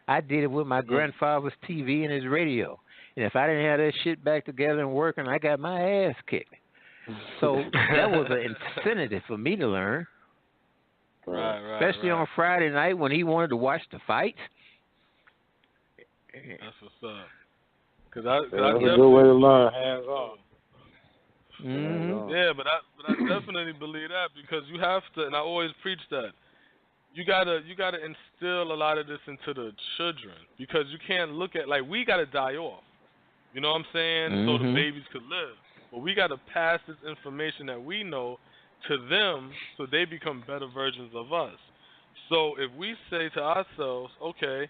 I did it with my grandfather's TV and his radio. And if I didn't have that shit back together and working, I got my ass kicked. So that was an incentive for me to learn. Especially on Friday night when he wanted to watch the fights. That's what's up. That's a good way to learn, hands on. Yeah, but I definitely believe that, because you have to, and I always preach that. You gotta instill a lot of this into the children, because you can't look at, like, we gotta die off. You know what I'm saying? So the babies could live. But we gotta pass this information that we know to them, so they become better versions of us. So if we say to ourselves, okay,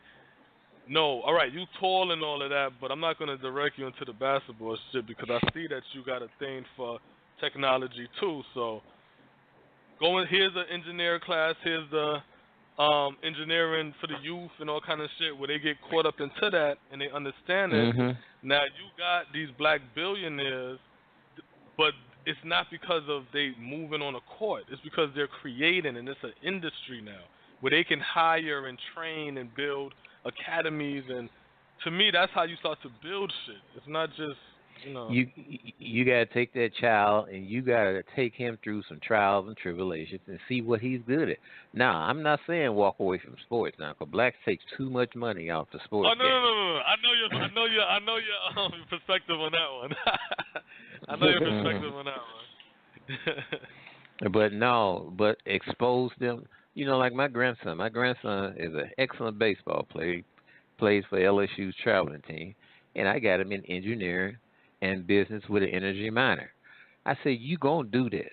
no, all right, you tall and all of that, but I'm not going to direct you into the basketball shit, because I see that you got a thing for technology too. So here's the engineer class, here's the engineering for the youth and all kind of shit, where they get caught up into that and they understand it. Now you got these Black billionaires, but it's not because of they moving on a court. It's because they're creating, and it's an industry now where they can hire and train and build academies. And to me, that's how you start to build shit. It's not just, you know. You got to take that child and you got to take him through some trials and tribulations and see what he's good at. Now, I'm not saying walk away from sports now, because Blacks takes too much money off the sports. Oh no. I know your perspective on that one. I know your perspective on that one. but expose them. You know, like my grandson. My grandson is an excellent baseball player. He plays for LSU's traveling team, and I got him in engineering and business with an energy minor. I said, you gonna do this.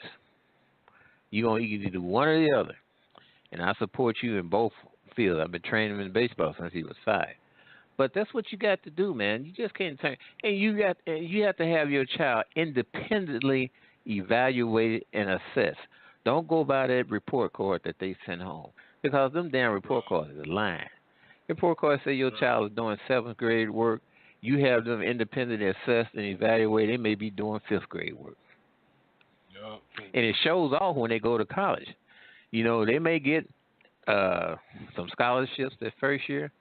You gonna either do one or the other, and I support you in both fields. I've been training him in baseball since he was 5. But that's what you got to do, man. You just can't turn. And you have to have your child independently evaluated and assessed. Don't go by that report card that they send home, because them damn report cards is lying. Report cards say your child is doing 7th grade work. You have them independently assessed and evaluated. They may be doing 5th grade work. And it shows off when they go to college. You know, they may get some scholarships that first year,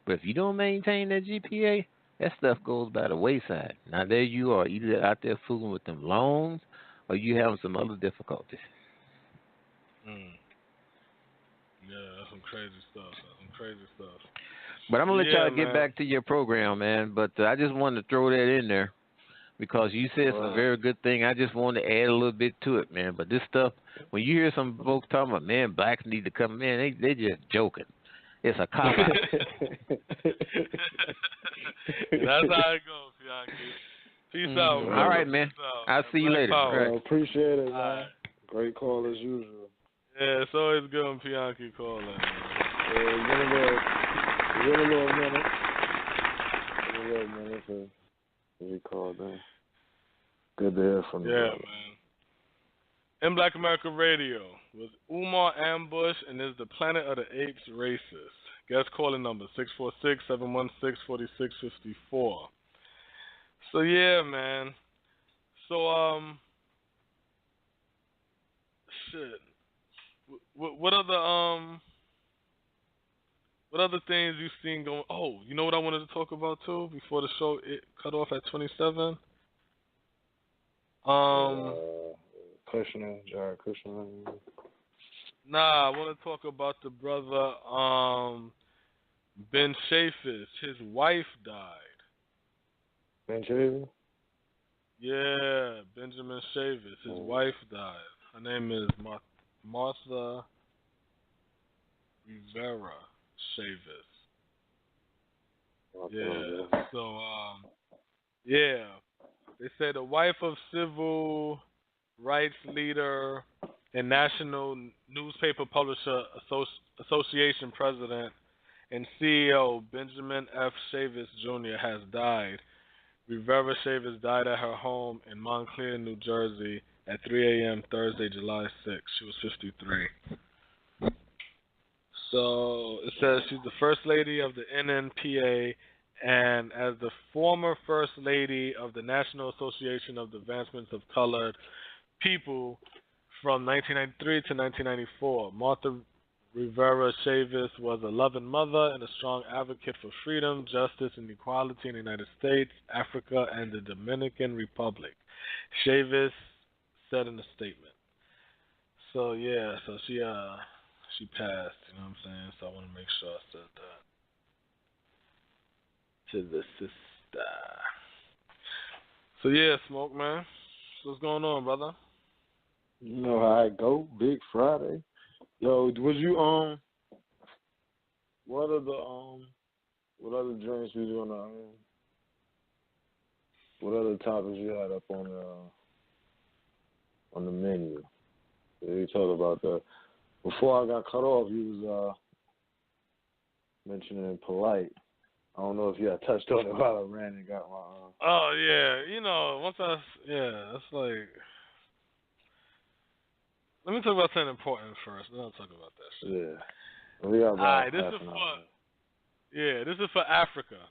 but if you don't maintain that GPA, that stuff goes by the wayside. Now there you are, either out there fooling with them loans or you having some other difficulties. Mm. Yeah, that's some crazy stuff. But I'm going to let Yeah, y'all get back to your program, man. But I just wanted to throw that in there because you said some very good thing. I just wanted to add a little bit to it, man. But this stuff, when you hear some folks talking about, man, blacks need to come in, they just joking. It's a cop out. That's how it goes, Bianchi. Peace out, man. All right, man. I'll see you later. All right. Appreciate it, man. Right. Great call as usual. Yeah, it's always good when Bianchi calling. Yeah, it's been a little minute for he called in. Good to hear from you. Yeah, man. In Black America Radio was Umar Ambush and is the Planet of the Apes racist. Guest calling number 646-716-4654. So yeah, man. So shit. What other things you've seen going? Oh, you know what I wanted to talk about too before the show it cut off at 27. Jared Kushner. Nah, I want to talk about the brother Ben Chaffetz. His wife died. Ben Chaffetz? Yeah, Benjamin Chaffetz. His wife died. Her name is Martha Rivera Chaffetz. Yeah. So yeah. They said the wife of civil rights leader and National Newspaper Publisher Association President and CEO Benjamin F. Chaffetz Jr. has died. Rivera Chaffetz died at her home in Montclair, New Jersey at 3 a.m. Thursday, July 6th. She was 53. So it says she's the First Lady of the NNPA and as the former First Lady of the National Association of the Advancements of Colored People from 1993 to 1994. Martha Rivera Chaffetz was a loving mother and a strong advocate for freedom, justice, and equality in the United States, Africa, and the Dominican Republic. Chaffetz said in a statement. So yeah, so she passed, you know what I'm saying? So I want to make sure I said that to the sister. So yeah, Smoke, man. What's going on, brother? You know how it go, Big Friday. Yo, was you what other drinks was you gonna what other topics you had up on the menu? You talked about that. Before I got cut off, you was mentioning Polight. I don't know if you had touched on it while I ran and got my. Oh yeah, you know it's like. Let me talk about something important first, then I'll talk about that shit. Yeah. We got about this is for Africa.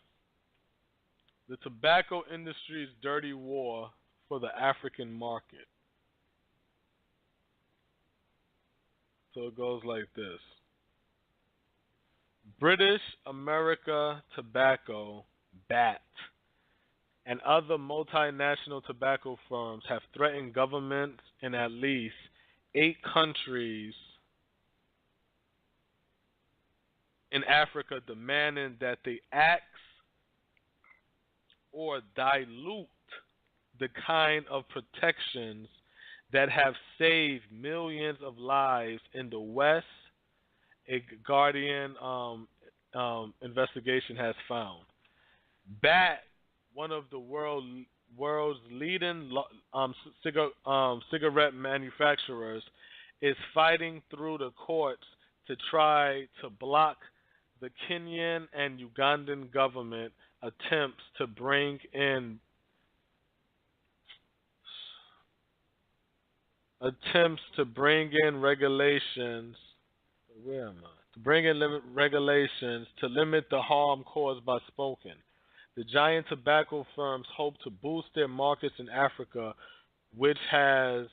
The tobacco industry's dirty war for the African market. So it goes like this. British America Tobacco, BAT, and other multinational tobacco firms have threatened governments in at least 8 countries in Africa demanding that they axe or dilute the kind of protections that have saved millions of lives in the West, a Guardian investigation has found. BAT, one of the world's leading cigarette manufacturers, is fighting through the courts to try to block the Kenyan and Ugandan government attempts to bring in regulations. Where am I? To bring in regulations to limit the harm caused by smoking. The giant tobacco firms hope to boost their markets in Africa, which has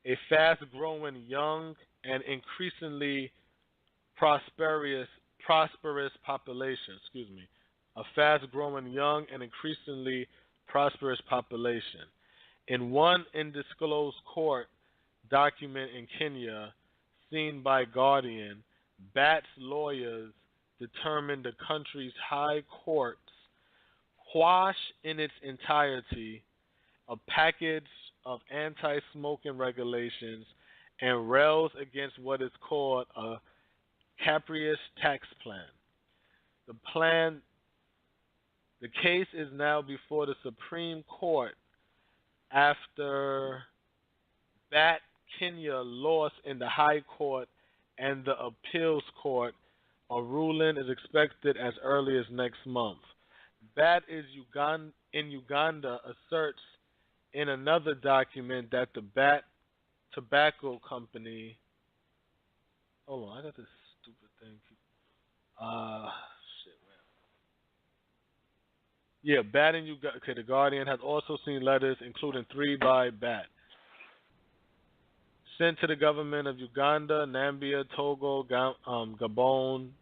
a fast-growing young and increasingly prosperous population. A fast-growing young and increasingly prosperous population. In one undisclosed court, document in Kenya, seen by Guardian, Bat's lawyers determined the country's high courts quash in its entirety a package of anti-smoking regulations and rails against what is called a capricious tax plan. The case is now before the Supreme Court after Bat Kenya lost in the High Court and the Appeals Court. A ruling is expected as early as next month. Bat in Uganda asserts in another document that the Bat Tobacco Company. Hold on, I got this stupid thing. Shit, man. Yeah, Bat in Uganda. Okay, the Guardian has also seen letters, including 3 by Bat, sent to the government of Uganda, Namibia, Togo, Gabon,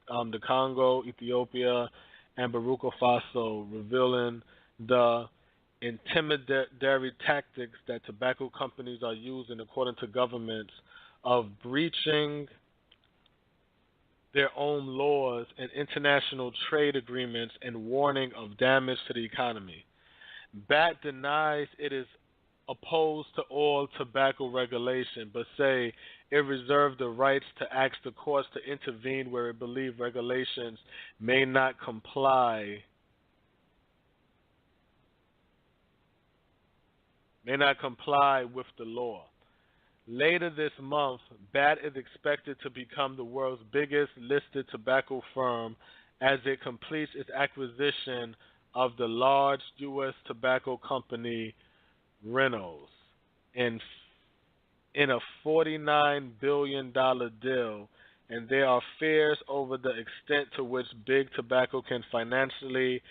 the Congo, Ethiopia, and Burkina Faso, revealing the intimidatory tactics that tobacco companies are using, according to governments, of breaching their own laws and international trade agreements and warning of damage to the economy. BAT denies it is opposed to all tobacco regulation, but say it reserved the rights to ask the courts to intervene where it believes regulations may not comply with the law. Later this month, BAT is expected to become the world's biggest listed tobacco firm as it completes its acquisition of the large U.S. tobacco company Reynolds in a $49 billion deal, and there are fears over the extent to which big tobacco can financially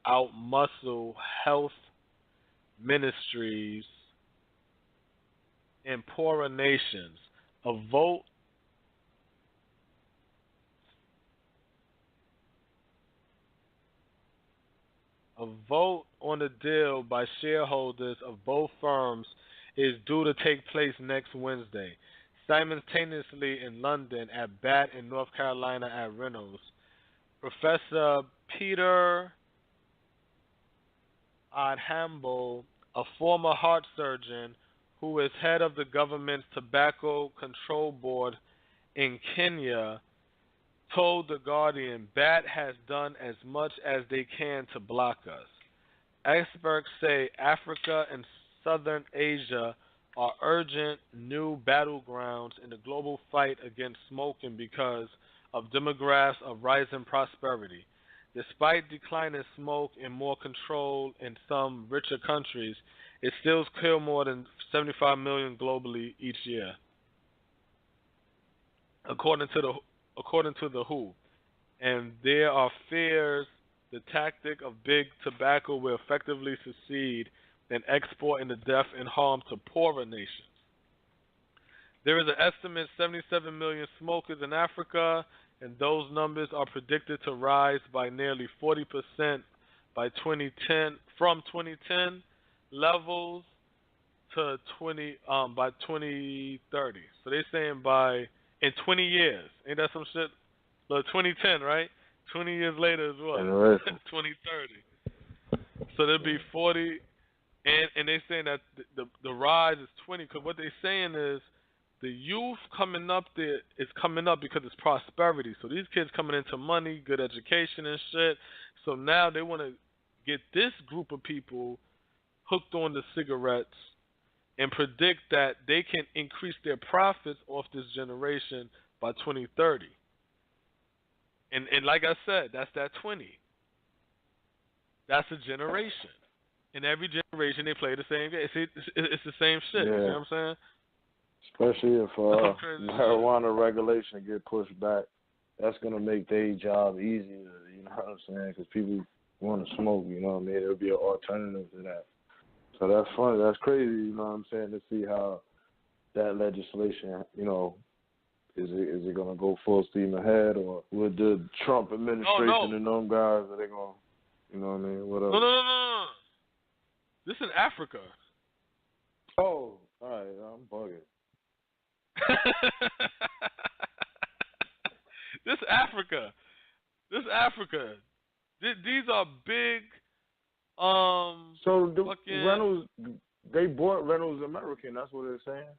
outmuscle health ministries in poorer nations. A vote on the deal by shareholders of both firms is due to take place next Wednesday. Simultaneously in London at BAT, in North Carolina at Reynolds, Professor Peter Odhambo, a former heart surgeon who is head of the government's Tobacco Control Board in Kenya, told The Guardian, BAT has done as much as they can to block us. Experts say Africa and Southern Asia are urgent new battlegrounds in the global fight against smoking because of demographics of rising prosperity. Despite declining smoke and more control in some richer countries, it still kills more than 75 million globally each year, according to the WHO. And there are fears the tactic of big tobacco will effectively succeed in exporting the death and harm to poorer nations. There is an estimate 77 million smokers in Africa, and those numbers are predicted to rise by nearly 40% by 2010, from 2010 levels to by 2030. So they're saying in 20 years. Ain't that some shit? Look, 2010, right? 20 years later is what? 2030. So there'll be 40, and they're saying that the rise is 20, because what they're saying is the youth coming up there is coming up because it's prosperity. So these kids coming into money, good education and shit. So now they want to get this group of people hooked on the cigarettes and predict that they can increase their profits off this generation by 2030. And like I said, that's that 20. That's a generation. In every generation, they play the same game. It's the same shit. Yeah. You know what I'm saying? Especially if marijuana regulation get pushed back, that's going to make their job easier, you know what I'm saying? Because people want to smoke, you know what I mean? It'll be an alternative to that. So that's funny. That's crazy, you know what I'm saying, to see how that legislation, you know, is it going to go full steam ahead, or with the Trump administration and them guys, are they going to, you know what I mean? Whatever. No. This is Africa. Oh, all right. I'm bugging. This Africa. This Africa. These are big. So the fucking, Reynolds, they bought Reynolds American. That's what they're saying.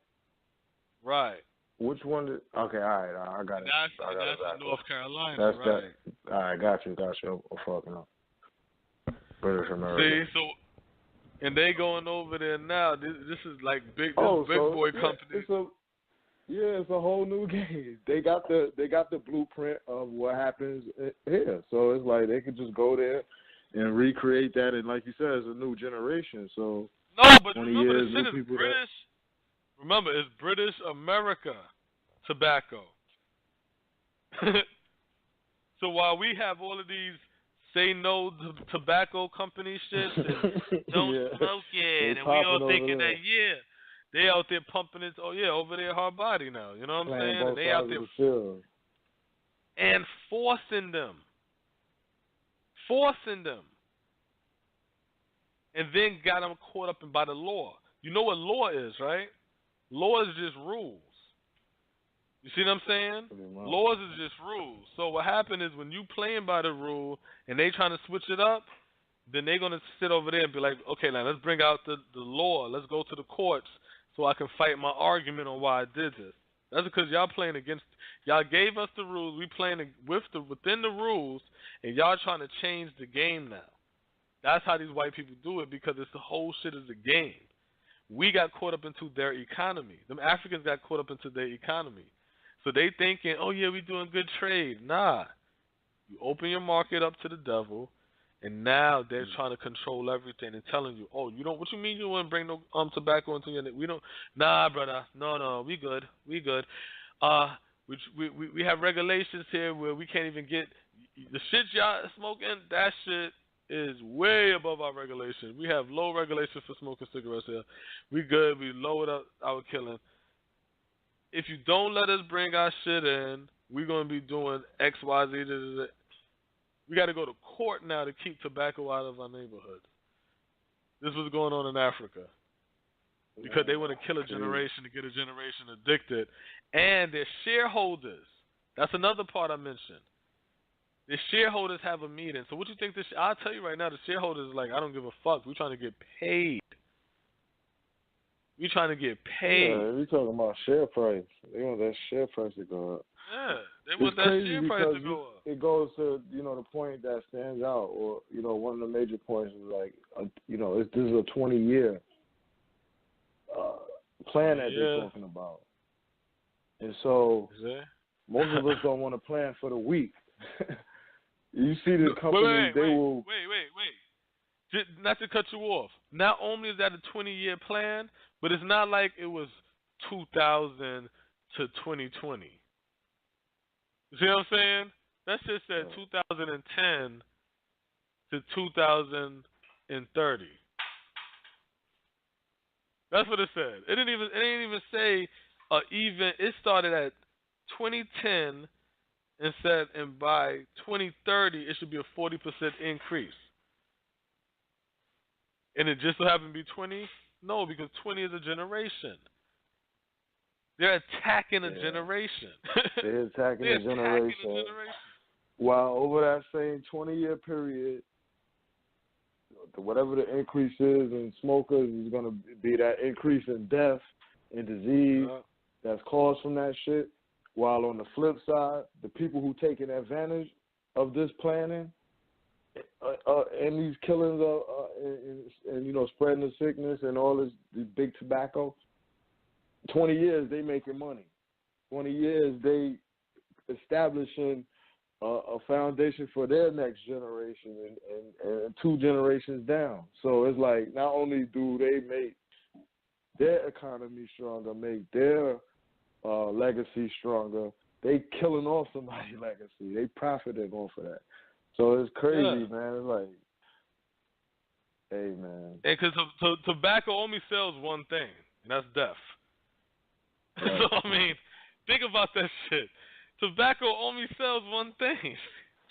Right. Which one? Okay, all right, I got it. That's in North Carolina. That's right. that. All right, got you. I'm fucking up. British American. See, so and they going over there now. This is like big boy company. It's a whole new game. They got the blueprint of what happens here. So it's like they could just go there and recreate that. And like you said, it's a new generation. So no, but 20 remember years, the shit new is people British. Remember, it's British America tobacco. So while we have all of these say no to tobacco company shit and don't smoke it, and we all thinking that they out there pumping it. Oh yeah, over there hard body now. You know what I'm saying? And they out there and forcing them, and then got them caught up by the law. You know what law is, right? Law is just rules. You see what I'm saying? Laws is just rules. So what happened is when you playing by the rule and they trying to switch it up, then they're going to sit over there and be like, okay, now let's bring out the law. Let's go to the courts so I can fight my argument on why I did this. That's because y'all playing against, y'all gave us the rules. We playing within the rules, and y'all trying to change the game now. That's how these white people do it, because it's the whole shit is a game. We got caught up into their economy. Them Africans got caught up into their economy. So they thinking, oh yeah, we doing good trade. Nah. You open your market up to the devil, and now they're trying to control everything and telling you, oh, you don't, what you mean you wouldn't bring no tobacco into your, we don't, nah, brother, no, we good. We have regulations here where we can't even get, the shit y'all smoking, that shit is way above our regulation. We have low regulations for smoking cigarettes here. We good, we lowered up our killing. If you don't let us bring our shit in, we're going to be doing X, Y, Z. We got to go to court now to keep tobacco out of our neighborhoods. This was going on in Africa. Because they want to kill a generation to get a generation addicted. And their shareholders, that's another part I mentioned. The shareholders have a meeting. So what you think I'll tell you right now, the shareholders are like, I don't give a fuck. We're trying to get paid. We trying to get paid. Yeah, we talking about share price. They want that share price to go up. Yeah, they want that share price to go up. It goes to, the point that stands out, or, one of the major points is like, this is a 20-year plan that they're talking about. And so most of us don't want to plan for the week. You see the companies, will... Wait. Just not to cut you off. Not only is that a 20-year plan, but it's not like it was 2000 to 2020. You see what I'm saying? That shit said 2010 to 2030. That's what it said. It didn't even say even. It started at 2010 and said, and by 2030 it should be a 40% increase. And it just so happened to be 20? No, because 20 is a generation. They're attacking a generation. They're attacking a generation. While over that same 20-year period, whatever the increase is in smokers is going to be that increase in death and disease that's caused from that shit. While on the flip side, the people who taking advantage of this planning and these killings and spreading the sickness and all this big tobacco, 20 years they making money. 20 years they establishing a foundation for their next generation and 2 generations down. So it's like not only do they make their economy stronger, make their legacy stronger, they killing off somebody's legacy. They profiting off of that. So it's crazy, man. It's like, hey, man. And because tobacco only sells one thing, and that's death. Right. So, I mean, think about that shit. Tobacco only sells one thing.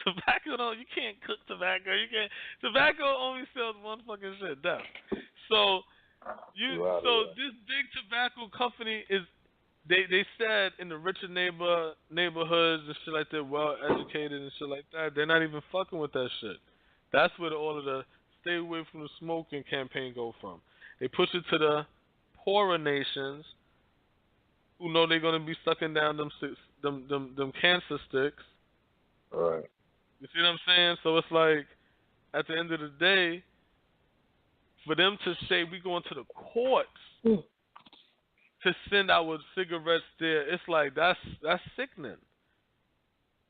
Tobacco, you can't cook tobacco. Tobacco only sells one fucking shit, death. So, this big tobacco company is they said in the richer neighborhoods and shit like that, well educated and shit like that, they're not even fucking with that shit. That's where all of the stay away from the smoking campaign go from. They push it to the poorer nations who know they're gonna be sucking down them cancer sticks. Right. You see what I'm saying? So it's like at the end of the day, for them to say we going to the courts to send our cigarettes there, it's like that's sickening.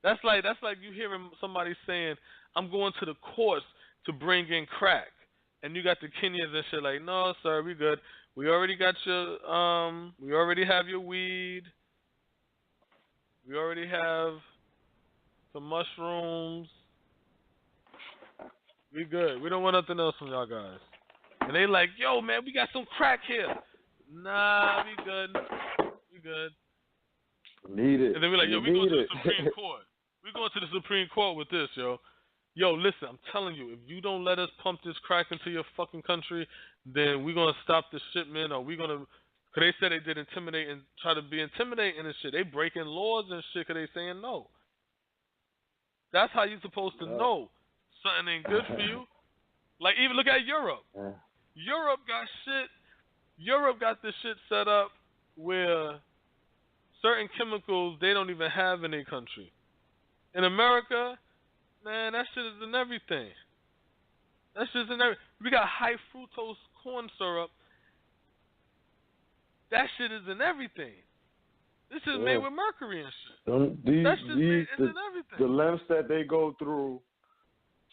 That's like you hearing somebody saying, I'm going to the courts to bring in crack. And you got the Kenyans and shit like, no, sir, we good. We already got your we already have your weed. We already have some mushrooms. We good. We don't want nothing else from y'all guys. And they like, yo, man, we got some crack here. Nah, we good. We good. Need it. And then we're like, yo, we going to the Supreme Court. We going to the Supreme Court with this, yo. Yo, listen, I'm telling you, if you don't let us pump this crack into your fucking country, then we're going to stop the shipment, or we're going to, because they said they did intimidate and try to be intimidating and shit. They breaking laws and shit because they saying no. That's how you're supposed to know something ain't good for you. Like, even look at Europe. Europe got this shit set up where certain chemicals they don't even have in their country. In America, man, that shit is in everything. That shit's in everything. We got high fructose corn syrup. That shit is in everything. This is made with mercury and shit. That shit is in everything. The lengths that they go through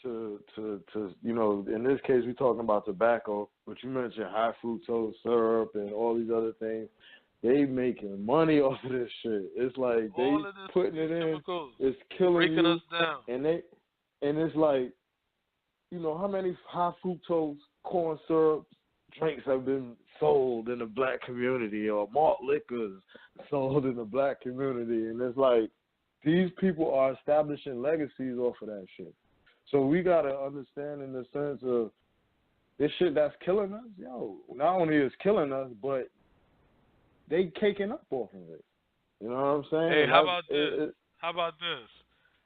to you know, in this case we're talking about tobacco, but you mentioned high fructose syrup and all these other things. They making money off of this shit. It's like they putting it in. It's killing you. Us down. And it's like, you know, how many high fructose corn syrup drinks have been sold in the black community, or malt liquors sold in the black community, and it's like these people are establishing legacies off of that shit. So we gotta understand in the sense of this shit that's killing us, yo. Not only is killing us, but they caking up off of it. You know what I'm saying? Hey, how about this? How about this?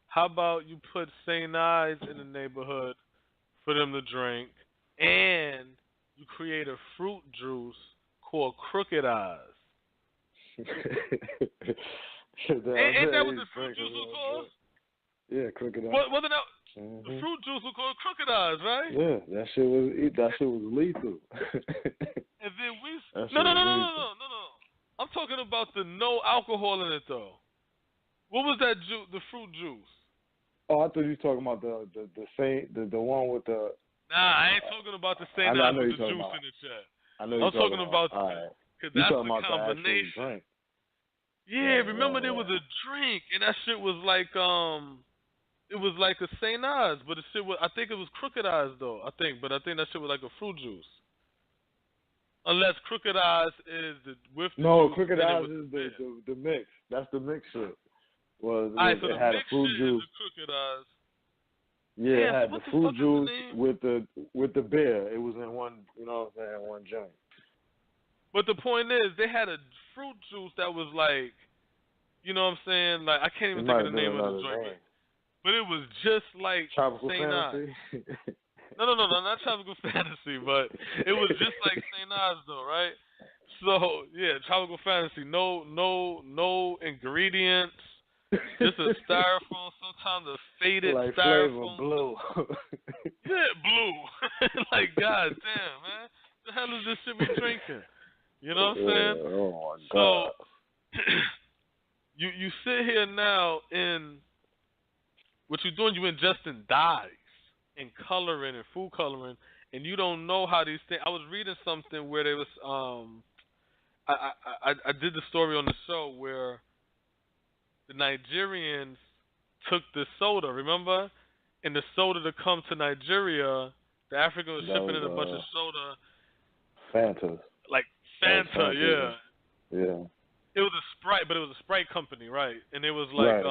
How about you put St. Ives in the neighborhood for them to drink, and you create a fruit juice called Crooked Eyes? Ain't that what the fruit juice was called? Yeah, Crooked Eyes. Wasn't that the fruit juice was called Crooked Eyes, right? Yeah, that shit was lethal. And then no. I'm talking about the no alcohol in it though. What was that juice? The fruit juice. Oh, I thought you were talking about the one with the. Nah, I ain't talking about the St. Ives with the juice in it yet. I know you're talking about because that's the combination. The drink. Yeah, remember there was a drink and that shit was like it was like a St. Ives, but the shit was, I think it was Crooked Eyes though. I think that shit was like a fruit juice. Unless Crooked Eyes is with the juice. Crooked Eyes is the mix. That's the mix shit. So it the had mix a fruit shit juice. is the Crooked Eyes. Yeah, it had the fruit juice with the beer. It was in one, you know what I'm saying, one joint. But the point is, they had a fruit juice that was like, you know what I'm saying? Like, I can't even think of the name of the joint. But it was just like Tropical St. Ives. Fantasy? No, not Tropical Fantasy, but it was just like St. Ives though, right? So, yeah, Tropical Fantasy. No ingredients. Just a styrofoam, sometimes a faded like styrofoam. Flavor blue. Yeah, blue. Like, god damn, man. The hell is this shit we drinking? You know what I'm saying? Oh my god. So you sit here now and what you're doing, you ingesting dyes and coloring and food coloring, and you don't know how these things. I was reading something where there was I did the story on the show where the Nigerians took the soda, remember? And the soda to come to Nigeria, the African was shipping in a bunch of soda. Fanta. Like Fanta, yeah. Yeah. It was a Sprite, but it was a Sprite company, right? And it was like,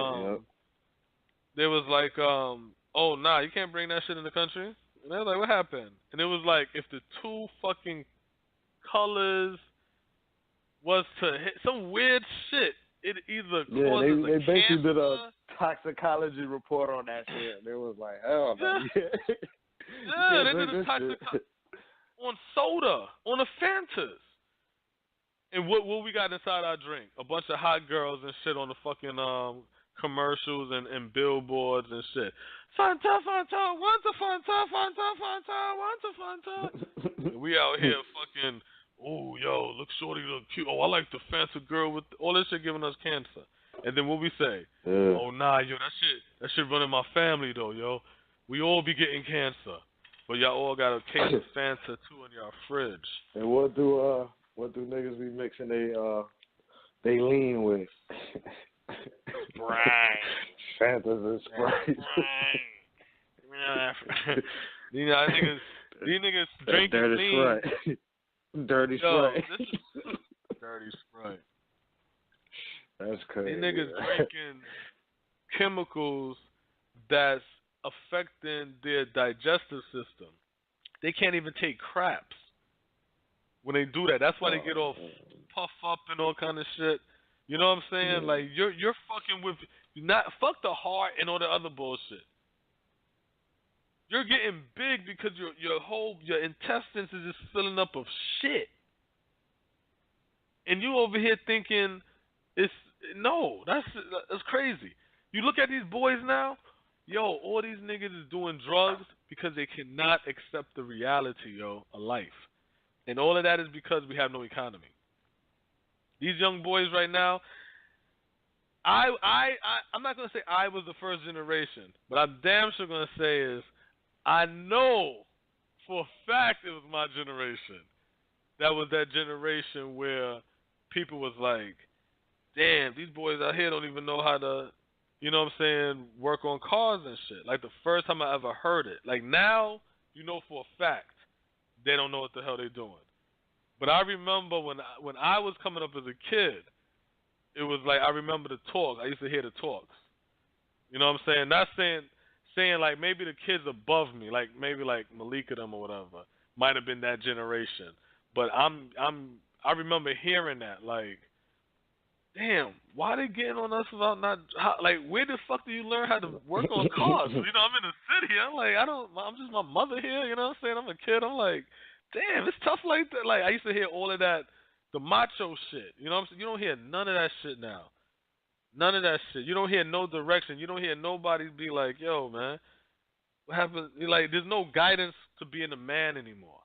there was like, oh, nah, you can't bring that shit in the country. And they were like, what happened? And it was like, if the two fucking colors was to hit some weird shit. It either Yeah, causes they basically cancer. did a toxicology report on that shit. And it was like, hell no. Yeah, they did a toxicology on soda, on the Fantas. And what we got inside our drink? A bunch of hot girls and shit on the fucking commercials and billboards and shit. Fanta, Fanta, want a Fanta, Fanta, Fanta, want a Fanta. And we out here fucking, oh, yo, look shorty, look cute. Oh, I like the Fanta girl with all this shit giving us cancer. And then what we say? Yeah. Oh, nah, yo, that shit running my family though, yo. We all be getting cancer. But y'all all got a case of Fanta too in your fridge. And what do niggas be mixing they lean with? Sprite. Fantas and Sprite. These niggas drinking dirty lean. Sprite. Dirty Yo, Sprite. this is dirty Sprite. That's crazy. These niggas drinking chemicals that's affecting their digestive system. They can't even take craps when they do that. That's why they get all puff up and all kind of shit. You know what I'm saying? Like you're fucking with fuck the heart and all the other bullshit. You're getting big because your intestines is just filling up of shit. And you over here thinking that's crazy. You look at these boys now, yo, all these niggas is doing drugs because they cannot accept the reality, yo, of life. And all of that is because we have no economy. These young boys right now, I'm not gonna say I was the first generation, but I'm damn sure gonna say is I know for a fact it was my generation. That was that generation where people was like, damn, these boys out here don't even know how to, you know what I'm saying, work on cars and shit. Like the first time I ever heard it. Like now, you know for a fact they don't know what the hell they're doing. But I remember when I was coming up as a kid, it was like I remember the talk. I used to hear the talks. You know what I'm saying? Not saying like maybe the kids above me, like maybe like Malika them or whatever, might have been that generation. But I remember hearing that like, damn, why they getting on us about not like where the fuck do you learn how to work on cars? You know, I'm in the city. I'm like I'm just my mother here. You know what I'm saying? I'm a kid. I'm like, damn, it's tough like that. Like I used to hear all of that, the macho shit. You know what I'm saying? You don't hear none of that shit now. None of that shit. You don't hear no direction. You don't hear nobody be like, yo, man, what happened? Like, there's no guidance to being a man anymore.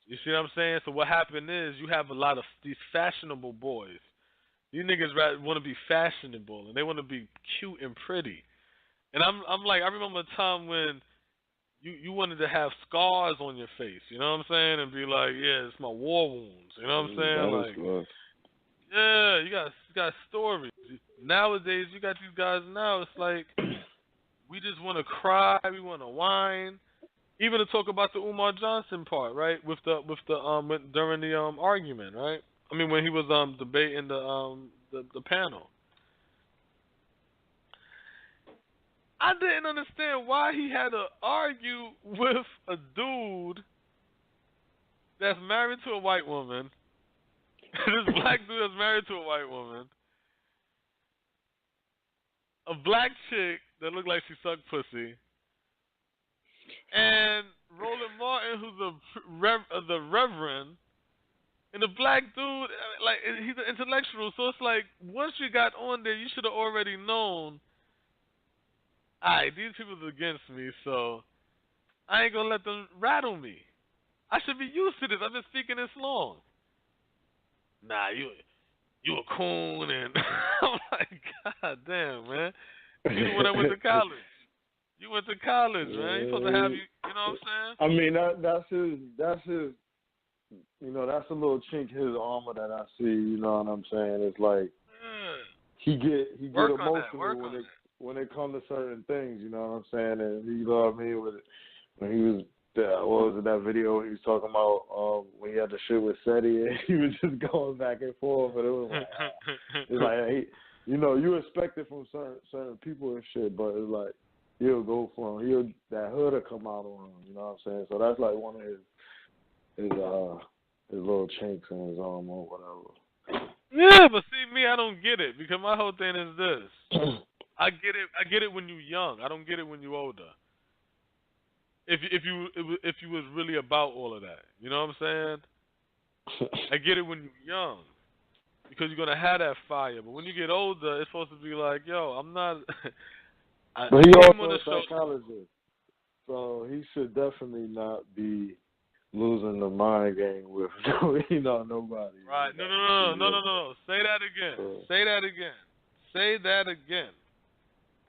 You see what I'm saying? So what happened is you have a lot of these fashionable boys. These niggas want to be fashionable and they want to be cute and pretty. And I'm like, I remember a time when you wanted to have scars on your face, you know what I'm saying? And be like, yeah, it's my war wounds, you know what I'm saying? Like, yeah, you got stories. Nowadays, you got these guys now, it's like, we just want to cry, we want to whine. Even to talk about the Umar Johnson part, right? During the argument, right? I mean, when he was debating the panel. I didn't understand why he had to argue with a dude that's married to a white woman. This black dude that's married to a white woman. A black chick that looked like she sucked pussy. And Roland Martin, who's the reverend. And the black dude, like, he's an intellectual. So it's like, once you got on there, you should have already known, alright, these people's against me, so I ain't gonna let them rattle me. I should be used to this. I've been speaking this long. Nah, you a coon, and I'm like, God damn, man. You the one that went to college. You went to college, man. You supposed to have you know what I'm saying? I mean, that's his. You know, that's a little chink in his armor that I see. You know what I'm saying? It's like he get emotional when it comes to certain things. You know what I'm saying? And you know what I mean? When he was what was it, that video he was talking about when he had the shit with Seti, and he was just going back and forth, and it was like, it's like you know, you expect it from certain people and shit, but it's like he'll go for that hood will come out on him. You know what I'm saying? So that's like one of his his little chinks in his arm or whatever. Yeah, but see me, I don't get it because my whole thing is this. I get it when you're young. I don't get it when you're older. If you was really about all of that, you know what I'm saying? I get it when you're young because you're gonna have that fire. But when you get older, it's supposed to be like, yo, I'm not. But he also a psychologist, so he should definitely not be losing the mind game with nobody. Right? No. Say that again. Say that again. Say that again.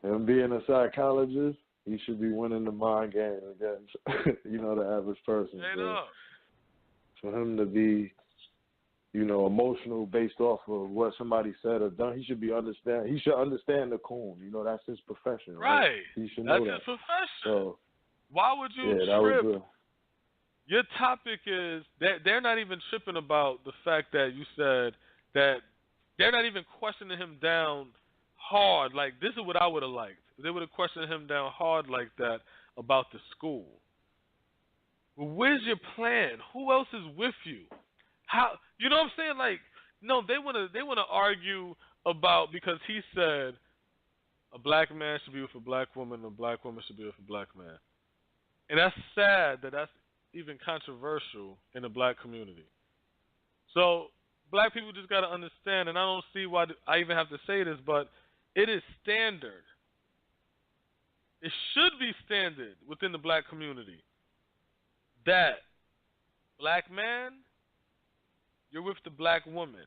Him being a psychologist, he should be winning the mind game against, the average person. For him to be, emotional based off of what somebody said or done, he should understand the coon. That's his profession. Right. He should know that's his profession. So, why would you trip? Your topic is that they're not even tripping about the fact that you said that they're not even questioning him down hard. Like, this is what I would have liked. They would have questioned him down hard like that about the school. Well, where's your plan? Who else is with you? How, you know what I'm saying? Like, no, they wanna argue about, because he said a black man should be with a black woman, a black woman should be with a black man. And that's sad that that's even controversial in the black community. So black people just got to understand, and I don't see why I even have to say this, but it is standard. It should be standard within the black community that black man, you're with the black woman.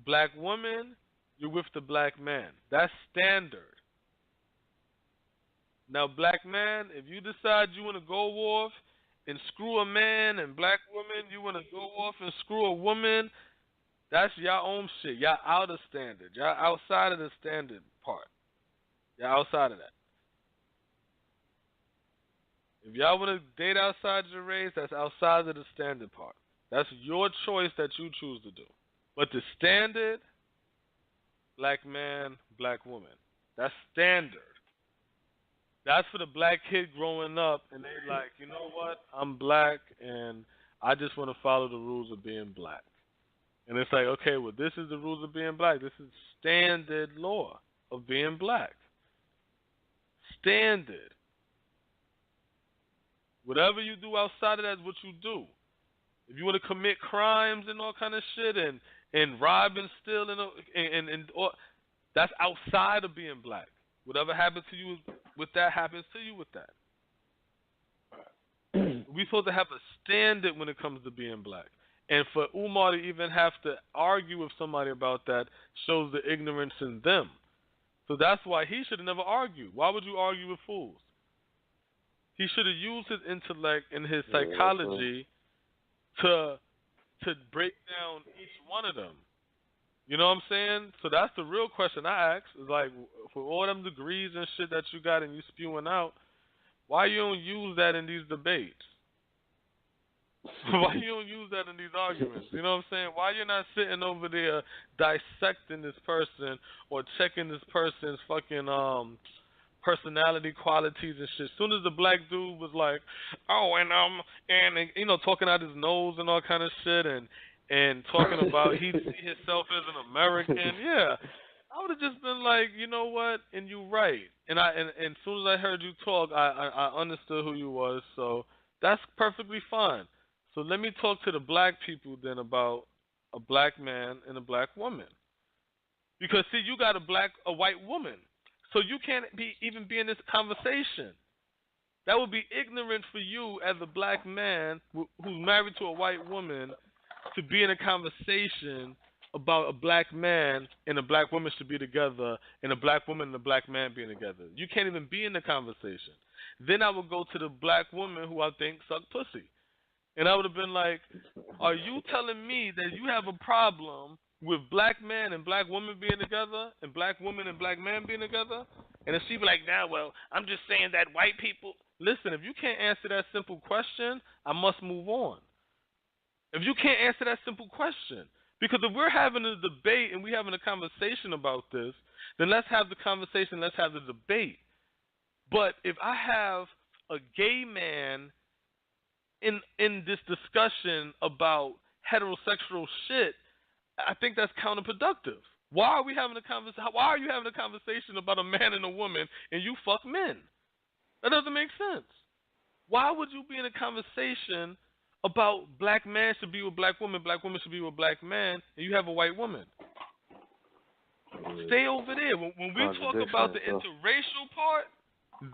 Black woman, you're with the black man. That's standard. Now, black man, if you decide you want to go off and screw a man, and black woman, you want to go off and screw a woman, that's your own shit. Y'all out of standard. Y'all outside of the standard part. Y'all outside of that. If y'all want to date outside your race, that's outside of the standard part. That's your choice that you choose to do. But the standard, black man, black woman, that's standard. That's for the black kid growing up, and they like, you know what? I'm black, and I just want to follow the rules of being black. And it's like, okay, well, this is the rules of being black. This is standard law of being black. Standard. Whatever you do outside of that is what you do. If you want to commit crimes and all kind of shit and rob and steal and that's outside of being black. Whatever happens to you with that happens to you with that. We're supposed to have a standard when it comes to being black. And for Umar to even have to argue with somebody about that shows the ignorance in them. So that's why he should have never argued. Why would you argue with fools? He should have used his intellect and his psychology to break down each one of them. You know what I'm saying? So that's the real question I ask. Is like, for all them degrees and shit that you got and you spewing out, why you don't use that in these debates? Why you don't use that in these arguments? You know what I'm saying? Why you're not sitting over there dissecting this person or checking this person's fucking personality qualities and shit? As soon as the black dude was like, oh, and you know, talking out his nose and all kind of shit and talking about he see himself as an American, yeah, I would have just been like, you know what? And you right. And as soon as I heard you talk, I understood who you was. So that's perfectly fine. So let me talk to the black people then about a black man and a black woman. Because see, you got a white woman, so you can't even be in this conversation. That would be ignorant for you as a black man who's married to a white woman to be in a conversation about a black man and a black woman should be together, and a black woman and a black man being together. You can't even be in the conversation. Then I would go to the black woman who I think sucked pussy. And I would have been like, are you telling me that you have a problem with black man and black woman being together and black woman and black man being together? And then she'd be like, nah, well, I'm just saying that white people. Listen, if you can't answer that simple question, I must move on. If you can't answer that simple question. Because if we're having a debate and we're having a conversation about this, then let's have the conversation, let's have the debate. But if I have a gay man in this discussion about heterosexual shit, I think that's counterproductive. Why are we having a conversation? Why are you having a conversation about a man and a woman and you fuck men? That doesn't make sense. Why would you be in a conversation about black man should be with black woman should be with black man, and you have a white woman? Stay over there. When we talk about the interracial part,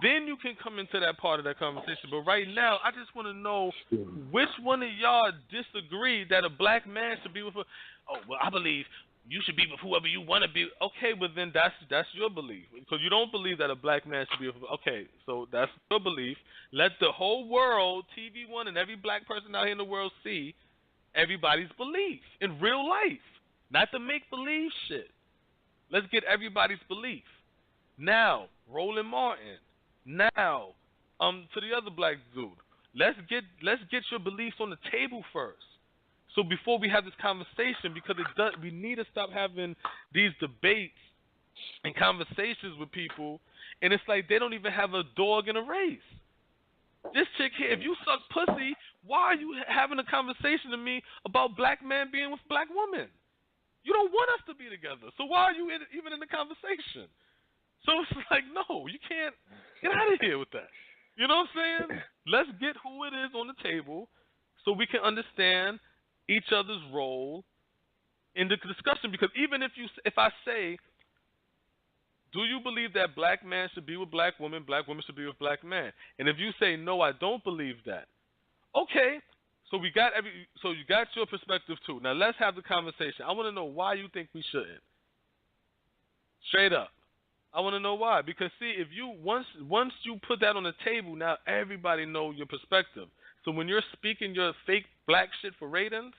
then you can come into that part of that conversation. But right now, I just want to know which one of y'all disagree that a black man should be with a... Oh, well, I believe you should be with whoever you want to be. Okay, well then that's your belief. So you don't believe that a black man should be with... Okay, so that's your belief. Let the whole world, TV One, and every black person out here in the world see everybody's belief in real life. Not the make-believe shit. Let's get everybody's belief. Now, Roland Martin. Now, to the other black dude. Let's get your beliefs on the table first. So before we have this conversation, because we need to stop having these debates and conversations with people, and it's like they don't even have a dog in a race. This chick here, if you suck pussy, why are you having a conversation to me about black men being with black women? You don't want us to be together, so why are you even in the conversation? So it's like, no, you can't get out of here with that. You know what I'm saying? Let's get who it is on the table so we can understand each other's role in the discussion. Because even if I say, do you believe that black man should be with black women should be with black man? And if you say, no, I don't believe that. Okay. So you got your perspective too. Now let's have the conversation. I want to know why you think we shouldn't. Straight up. I want to know why. Because see, if you once you put that on the table, now everybody know your perspective. So when you're speaking your fake black shit for ratings,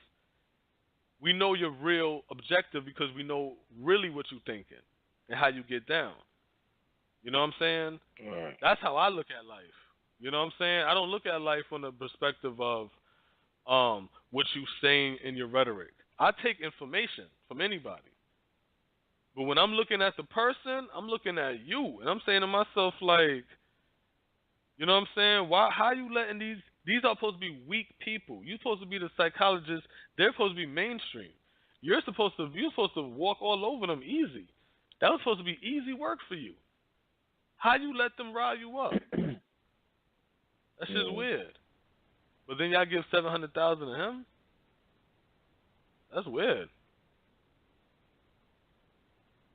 we know your real objective because we know really what you're thinking and how you get down. You know what I'm saying? Right. That's how I look at life. You know what I'm saying? I don't look at life from the perspective of what you saying in your rhetoric. I take information from anybody. But when I'm looking at the person, I'm looking at you. And I'm saying to myself, like, you know what I'm saying? How are you letting these are supposed to be weak people. You're supposed to be the psychologist. They're supposed to be mainstream. You're supposed to walk all over them easy. That was supposed to be easy work for you. How you let them rile you up? That shit's weird. But then y'all give $700,000 to him? That's weird.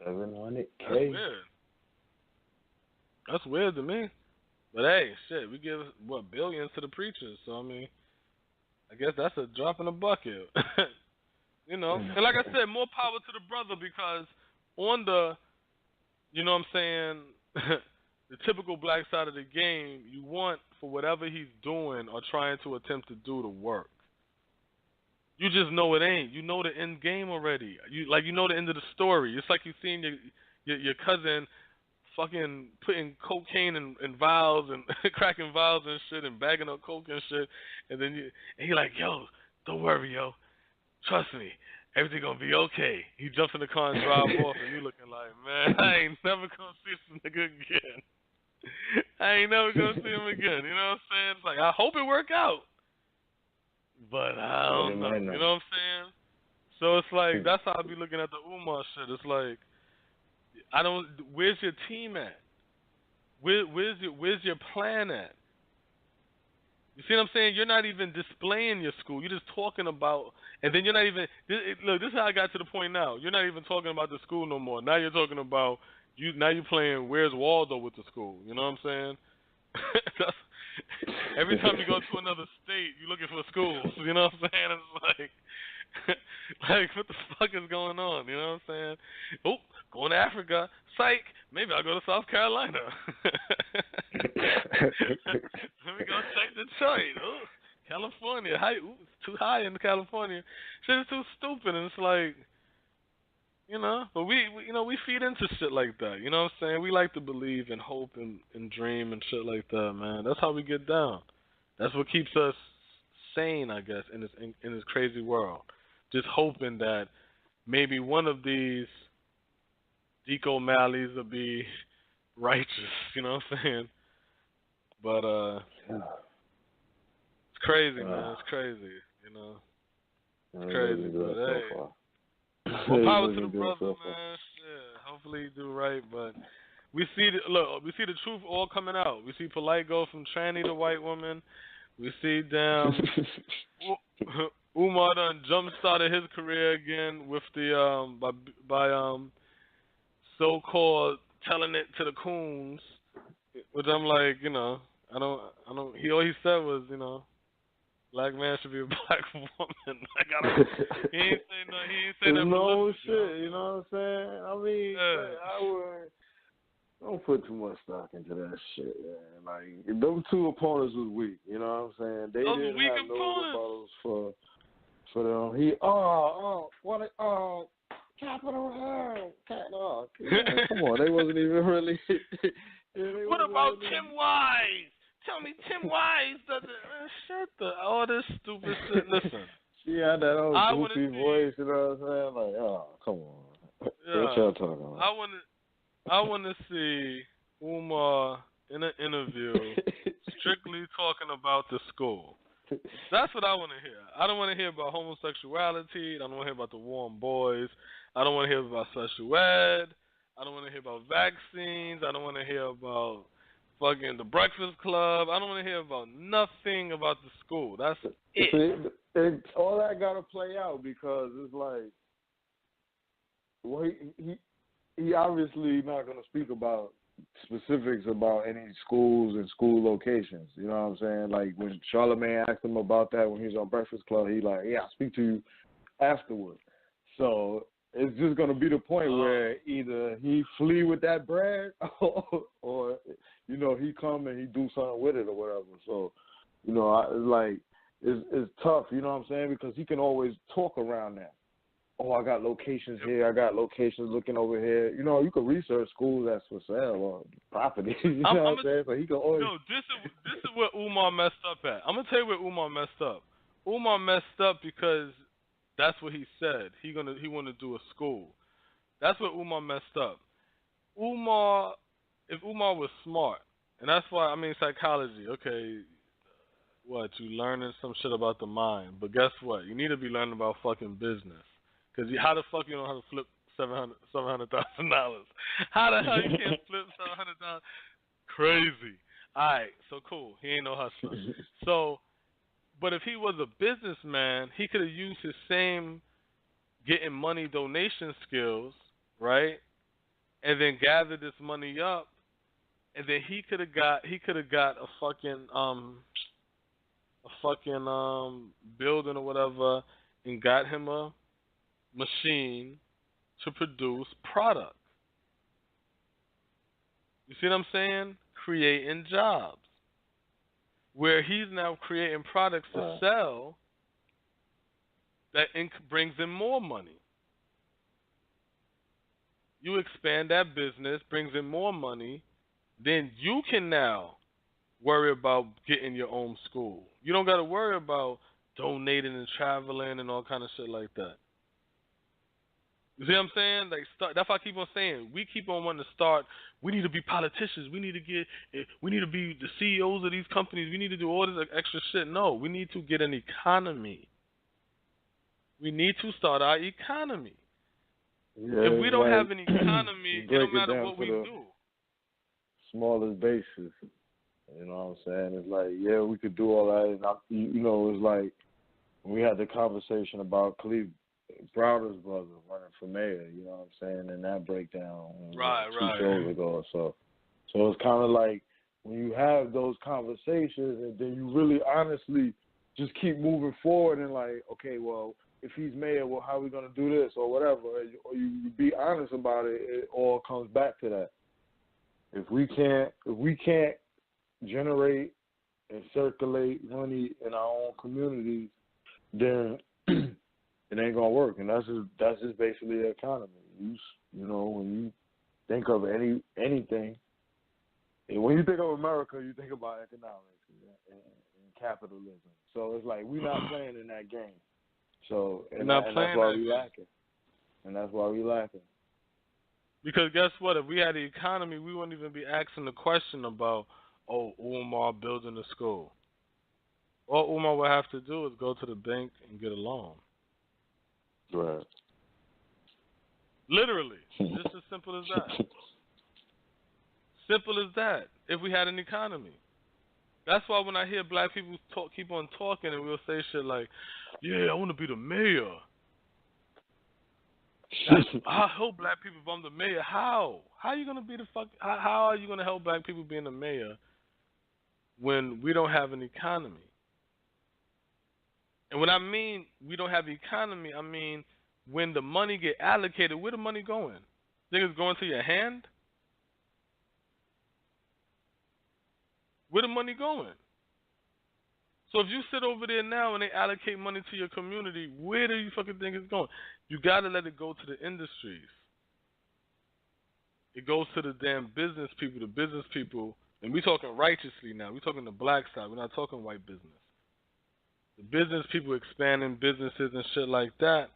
$700K. That's weird. That's weird to me. But hey, shit, we give billions to the preachers. So I mean, I guess that's a drop in the bucket. You know, and like I said, more power to the brother because on the, you know what I'm saying, the typical black side of the game, you want for whatever he's doing or trying to attempt to do to work. You just know it ain't. You know the end game already. You know the end of the story. It's like you seen your cousin fucking putting cocaine in vials and cracking vials and shit and bagging up coke and shit, and then he like, yo, don't worry, yo, trust me, everything gonna be okay. He jumps in the car and drive off, and you looking like, man, I ain't never gonna see this nigga again. I ain't never gonna see him again. You know what I'm saying? It's like, I hope it work out, but I don't know. You know what I'm saying? So it's like, that's how I be looking at the Umar shit. It's like, where's your team at? Where's your plan at? You see what I'm saying? You're not even displaying your school. You're just talking about, and then you're not even, look, this is how I got to the point now. You're not even talking about the school no more. Now you're talking about, now you're playing Where's Waldo with the school. You know what I'm saying? Every time you go to another state, you're looking for schools. You know what I'm saying? It's like, like, what the fuck is going on? You know what I'm saying? Oh, going to Africa. Psych. Maybe I'll go to South Carolina. Let me go check Detroit. Oh, California. It's too high in California. Shit is too stupid. And it's like, you know, but we feed into shit like that. You know what I'm saying? We like to believe and hope and dream and shit like that, man. That's how we get down. That's what keeps us sane, I guess, in this crazy world. Just hoping that maybe one of these Deco Malleys will be righteous, you know what I'm saying? But it's crazy, man. It's crazy, you know. It's crazy, but hey. So Well, power to the brother, man. Yeah, hopefully he do right, but we see the truth all coming out. We see Polight go from tranny to white woman. We see Umar done jump started his career again with the by so-called telling it to the coons, which I'm like, I don't. All he said was, black man should be a black woman. Like he ain't say no. He ain't say that. No shit. You know what I'm saying? I mean, I would. Don't put too much stock into that shit, man. Like, those two opponents was weak. You know what I'm saying? They didn't have no rebuttals for them. Capital Hell. Come on, they wasn't even really. What about Tim Wise? Tell me Tim Wise doesn't. Shut all this stupid shit. Listen. She had that old goofy voice, you know what I'm saying? Like, come on. Yeah, what y'all talking about? I want to see Umar in an interview strictly talking about the school. That's what I want to hear. I don't want to hear about homosexuality. I don't want to hear about the warm boys. I don't want to hear about sexual ed. I don't want to hear about vaccines. I don't want to hear about fucking the Breakfast Club. I don't want to hear about nothing about the school. That's it. All that got to play out because it's like, well, he obviously not going to speak about specifics about any schools and school locations. You know what I'm saying? Like when Charlamagne asked him about that when he was on Breakfast Club, he like, yeah, I'll speak to you afterward. So it's just going to be the point where either he flee with that bread or he come and he do something with it or whatever. So, it's tough, you know what I'm saying? Because he can always talk around that. Oh, I got locations here. I got locations looking over here. You can research schools that's for sale or property. You know what I'm saying? So he can always. No, this is where Umar messed up at. I'm gonna tell you where Umar messed up. Umar messed up because that's what he said. He wanted to do a school. That's where Umar messed up. If Umar was smart, and that's why psychology. Okay, what you learning some shit about the mind, but guess what? You need to be learning about fucking business. Because how the fuck you know how to flip $700,000? How the hell you can't flip $700,000? Crazy. All right, so cool. He ain't no hustler. So, but if he was a businessman, he could have used his same getting money donation skills, right? And then gathered this money up, and then he could have got a fucking building or whatever, and got him a machine to produce product. You see what I'm saying? Creating jobs. Where he's now creating products to sell that brings in more money. You expand that business, brings in more money, then you can now worry about getting your own school. You don't got to worry about donating and traveling and all kind of shit like that. You see what I'm saying? That's why I keep on saying we keep on wanting to start. We need to be politicians. We need to be the CEOs of these companies. We need to do all this extra shit. No, we need to get an economy. We need to start our economy. Yeah, if we don't have an economy, it don't matter what we do. Smallest basis. You know what I'm saying? It's like, yeah, we could do all that. And it's like when we had the conversation about Cleveland. Browder's brother running for mayor, you know what I'm saying, and that breakdown two shows ago. So it's kind of like when you have those conversations and then you really honestly just keep moving forward and like, okay, well, if he's mayor, well, how are we going to do this or whatever, or you be honest about it, it all comes back to that. If we can't generate and circulate money in our own communities, then it ain't gonna work, and that's just basically the economy. When you think of anything, and when you think of America, you think about economics and capitalism. So it's like we're not playing in that game. So and that's why we lacking. And that's why we lacking. Because guess what? If we had the economy, we wouldn't even be asking the question about Umar building a school. All Umar would have to do is go to the bank and get a loan. Right. Literally. Just as simple as that. Simple as that. If we had an economy. That's why when I hear black people keep on talking and we'll say shit like, yeah, I want to be the mayor. I help black people if I'm the mayor. How? How are you going to be the fuck? How are you going to help black people being the mayor when we don't have an economy? And when I mean we don't have an economy, I mean when the money get allocated, where the money going? Think it's going to your hand? Where the money going? So if you sit over there now and they allocate money to your community, where do you fucking think it's going? You got to let it go to the industries. It goes to the damn business people, and we talking righteously now. We talking the black side. We're not talking white business. The business people expanding businesses and shit like that,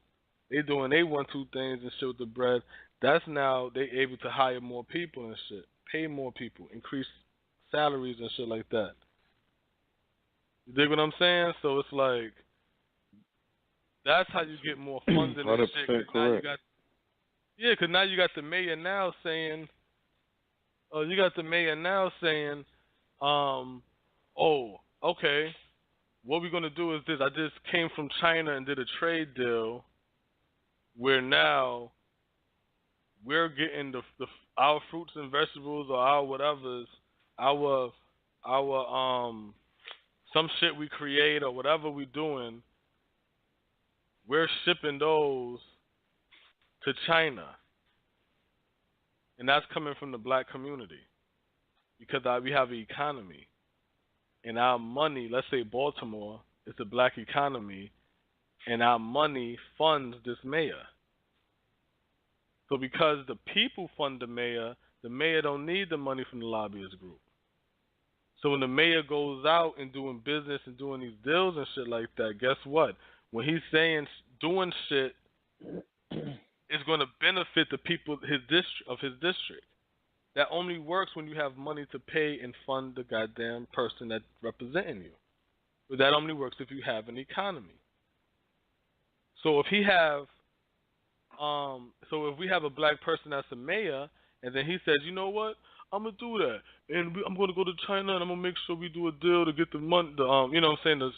they doing they 1, 2 things and shit with the bread. That's now they able to hire more people and shit, pay more people, increase salaries and shit like that. You dig what I'm saying? So it's like that's how you get more funding and shit. Correct. Because now you got the mayor now saying, oh, okay, what we're gonna do is this. I just came from China and did a trade deal where now we're getting our fruits and vegetables or our whatever's our some shit we create or whatever we doing, we're shipping those to China. And that's coming from the black community because we have an economy. And our money, let's say Baltimore, it's a black economy, and our money funds this mayor. So because the people fund the mayor don't need the money from the lobbyist group. So when the mayor goes out and doing business and doing these deals and shit like that, guess what? When he's saying doing shit, it's going to benefit the people of his district. That only works when you have money to pay and fund the goddamn person that's representing you. But that only works if you have an economy. So if we have a black person that's a mayor, and then he says, you know what, I'm gonna do that, and I'm gonna go to China and I'm gonna make sure we do a deal to get the money, you know what I'm saying, the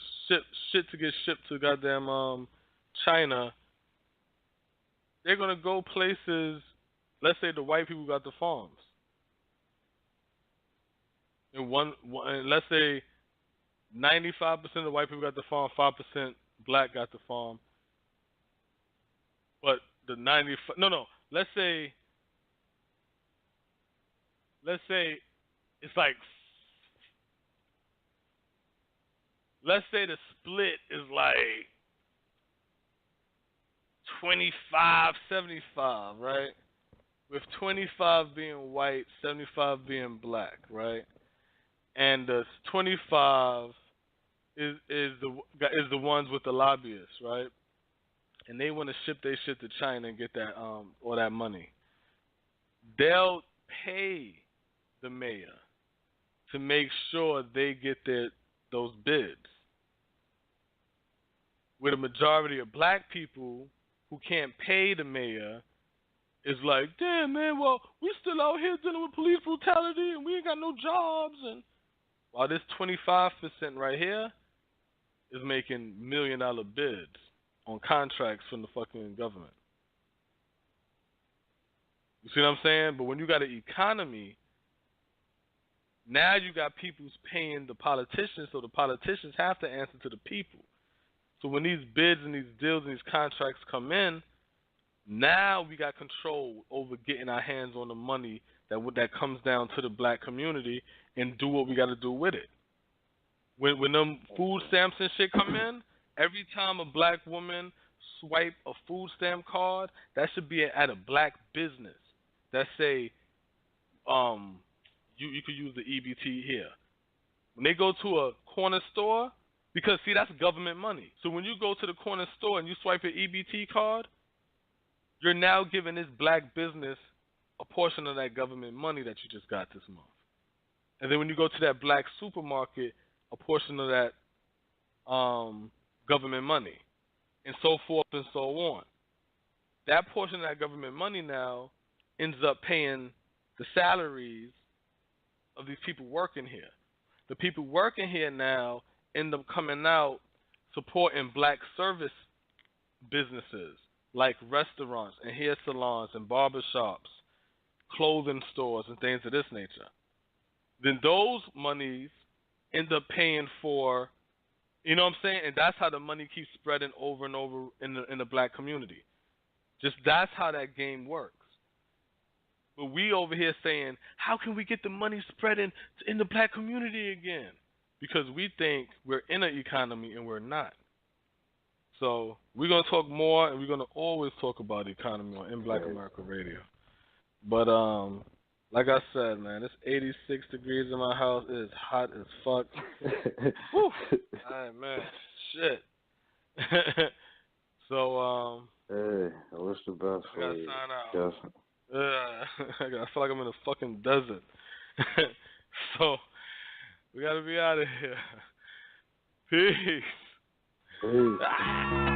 shit to get shipped to goddamn China. They're gonna go places. Let's say the white people got the farms, and let's say 95% of the white people got the farm, 5% black got the farm. But the 95, let's say it's like, let's say the split is like 25-75, right? With 25 being white, 75 being black, right? And the 25 is the ones with the lobbyists, right? And they want to ship their shit to China and get that all that money. They'll pay the mayor to make sure they get those bids. With a majority of black people who can't pay the mayor, is like, damn man, well, we still out here dealing with police brutality and we ain't got no jobs. And while this 25% right here is making $1 million bids on contracts from the fucking government. You see what I'm saying? But when you got an economy, now you got people who's paying the politicians, so the politicians have to answer to the people. So when these bids and these deals and these contracts come in, now we got control over getting our hands on the money that comes down to the black community and do what we got to do with it. When them food stamps and shit come in, every time a black woman swipe a food stamp card, that should be at a black business that say, you could use the EBT here. When they go to a corner store, because see, that's government money. So when you go to the corner store and you swipe your EBT card, you're now giving this black business a portion of that government money that you just got this month. And then when you go to that black supermarket, a portion of that government money, and so forth and so on. that portion of that government money now ends up paying the salaries of these people working here. The people working here now end up coming out supporting black service businesses like restaurants and hair salons and barbershops, clothing stores, and things of this nature. Then those monies end up paying for, you know what I'm saying? And that's how the money keeps spreading over and over in the black community. Just that's how that game works. But we over here saying, how can we get the money spreading in the black community again? Because we think we're in an economy and we're not. So we're going to talk more, and we're going to always talk about the economy on In Black America Radio. But like I said, man, it's 86 degrees in my house. It is hot as fuck. Whew. All right, man. Shit. So, hey, I wish the best for you. I gotta sign out. Yes. I feel like I'm in a fucking desert. So, we gotta be out of here. Peace. Peace.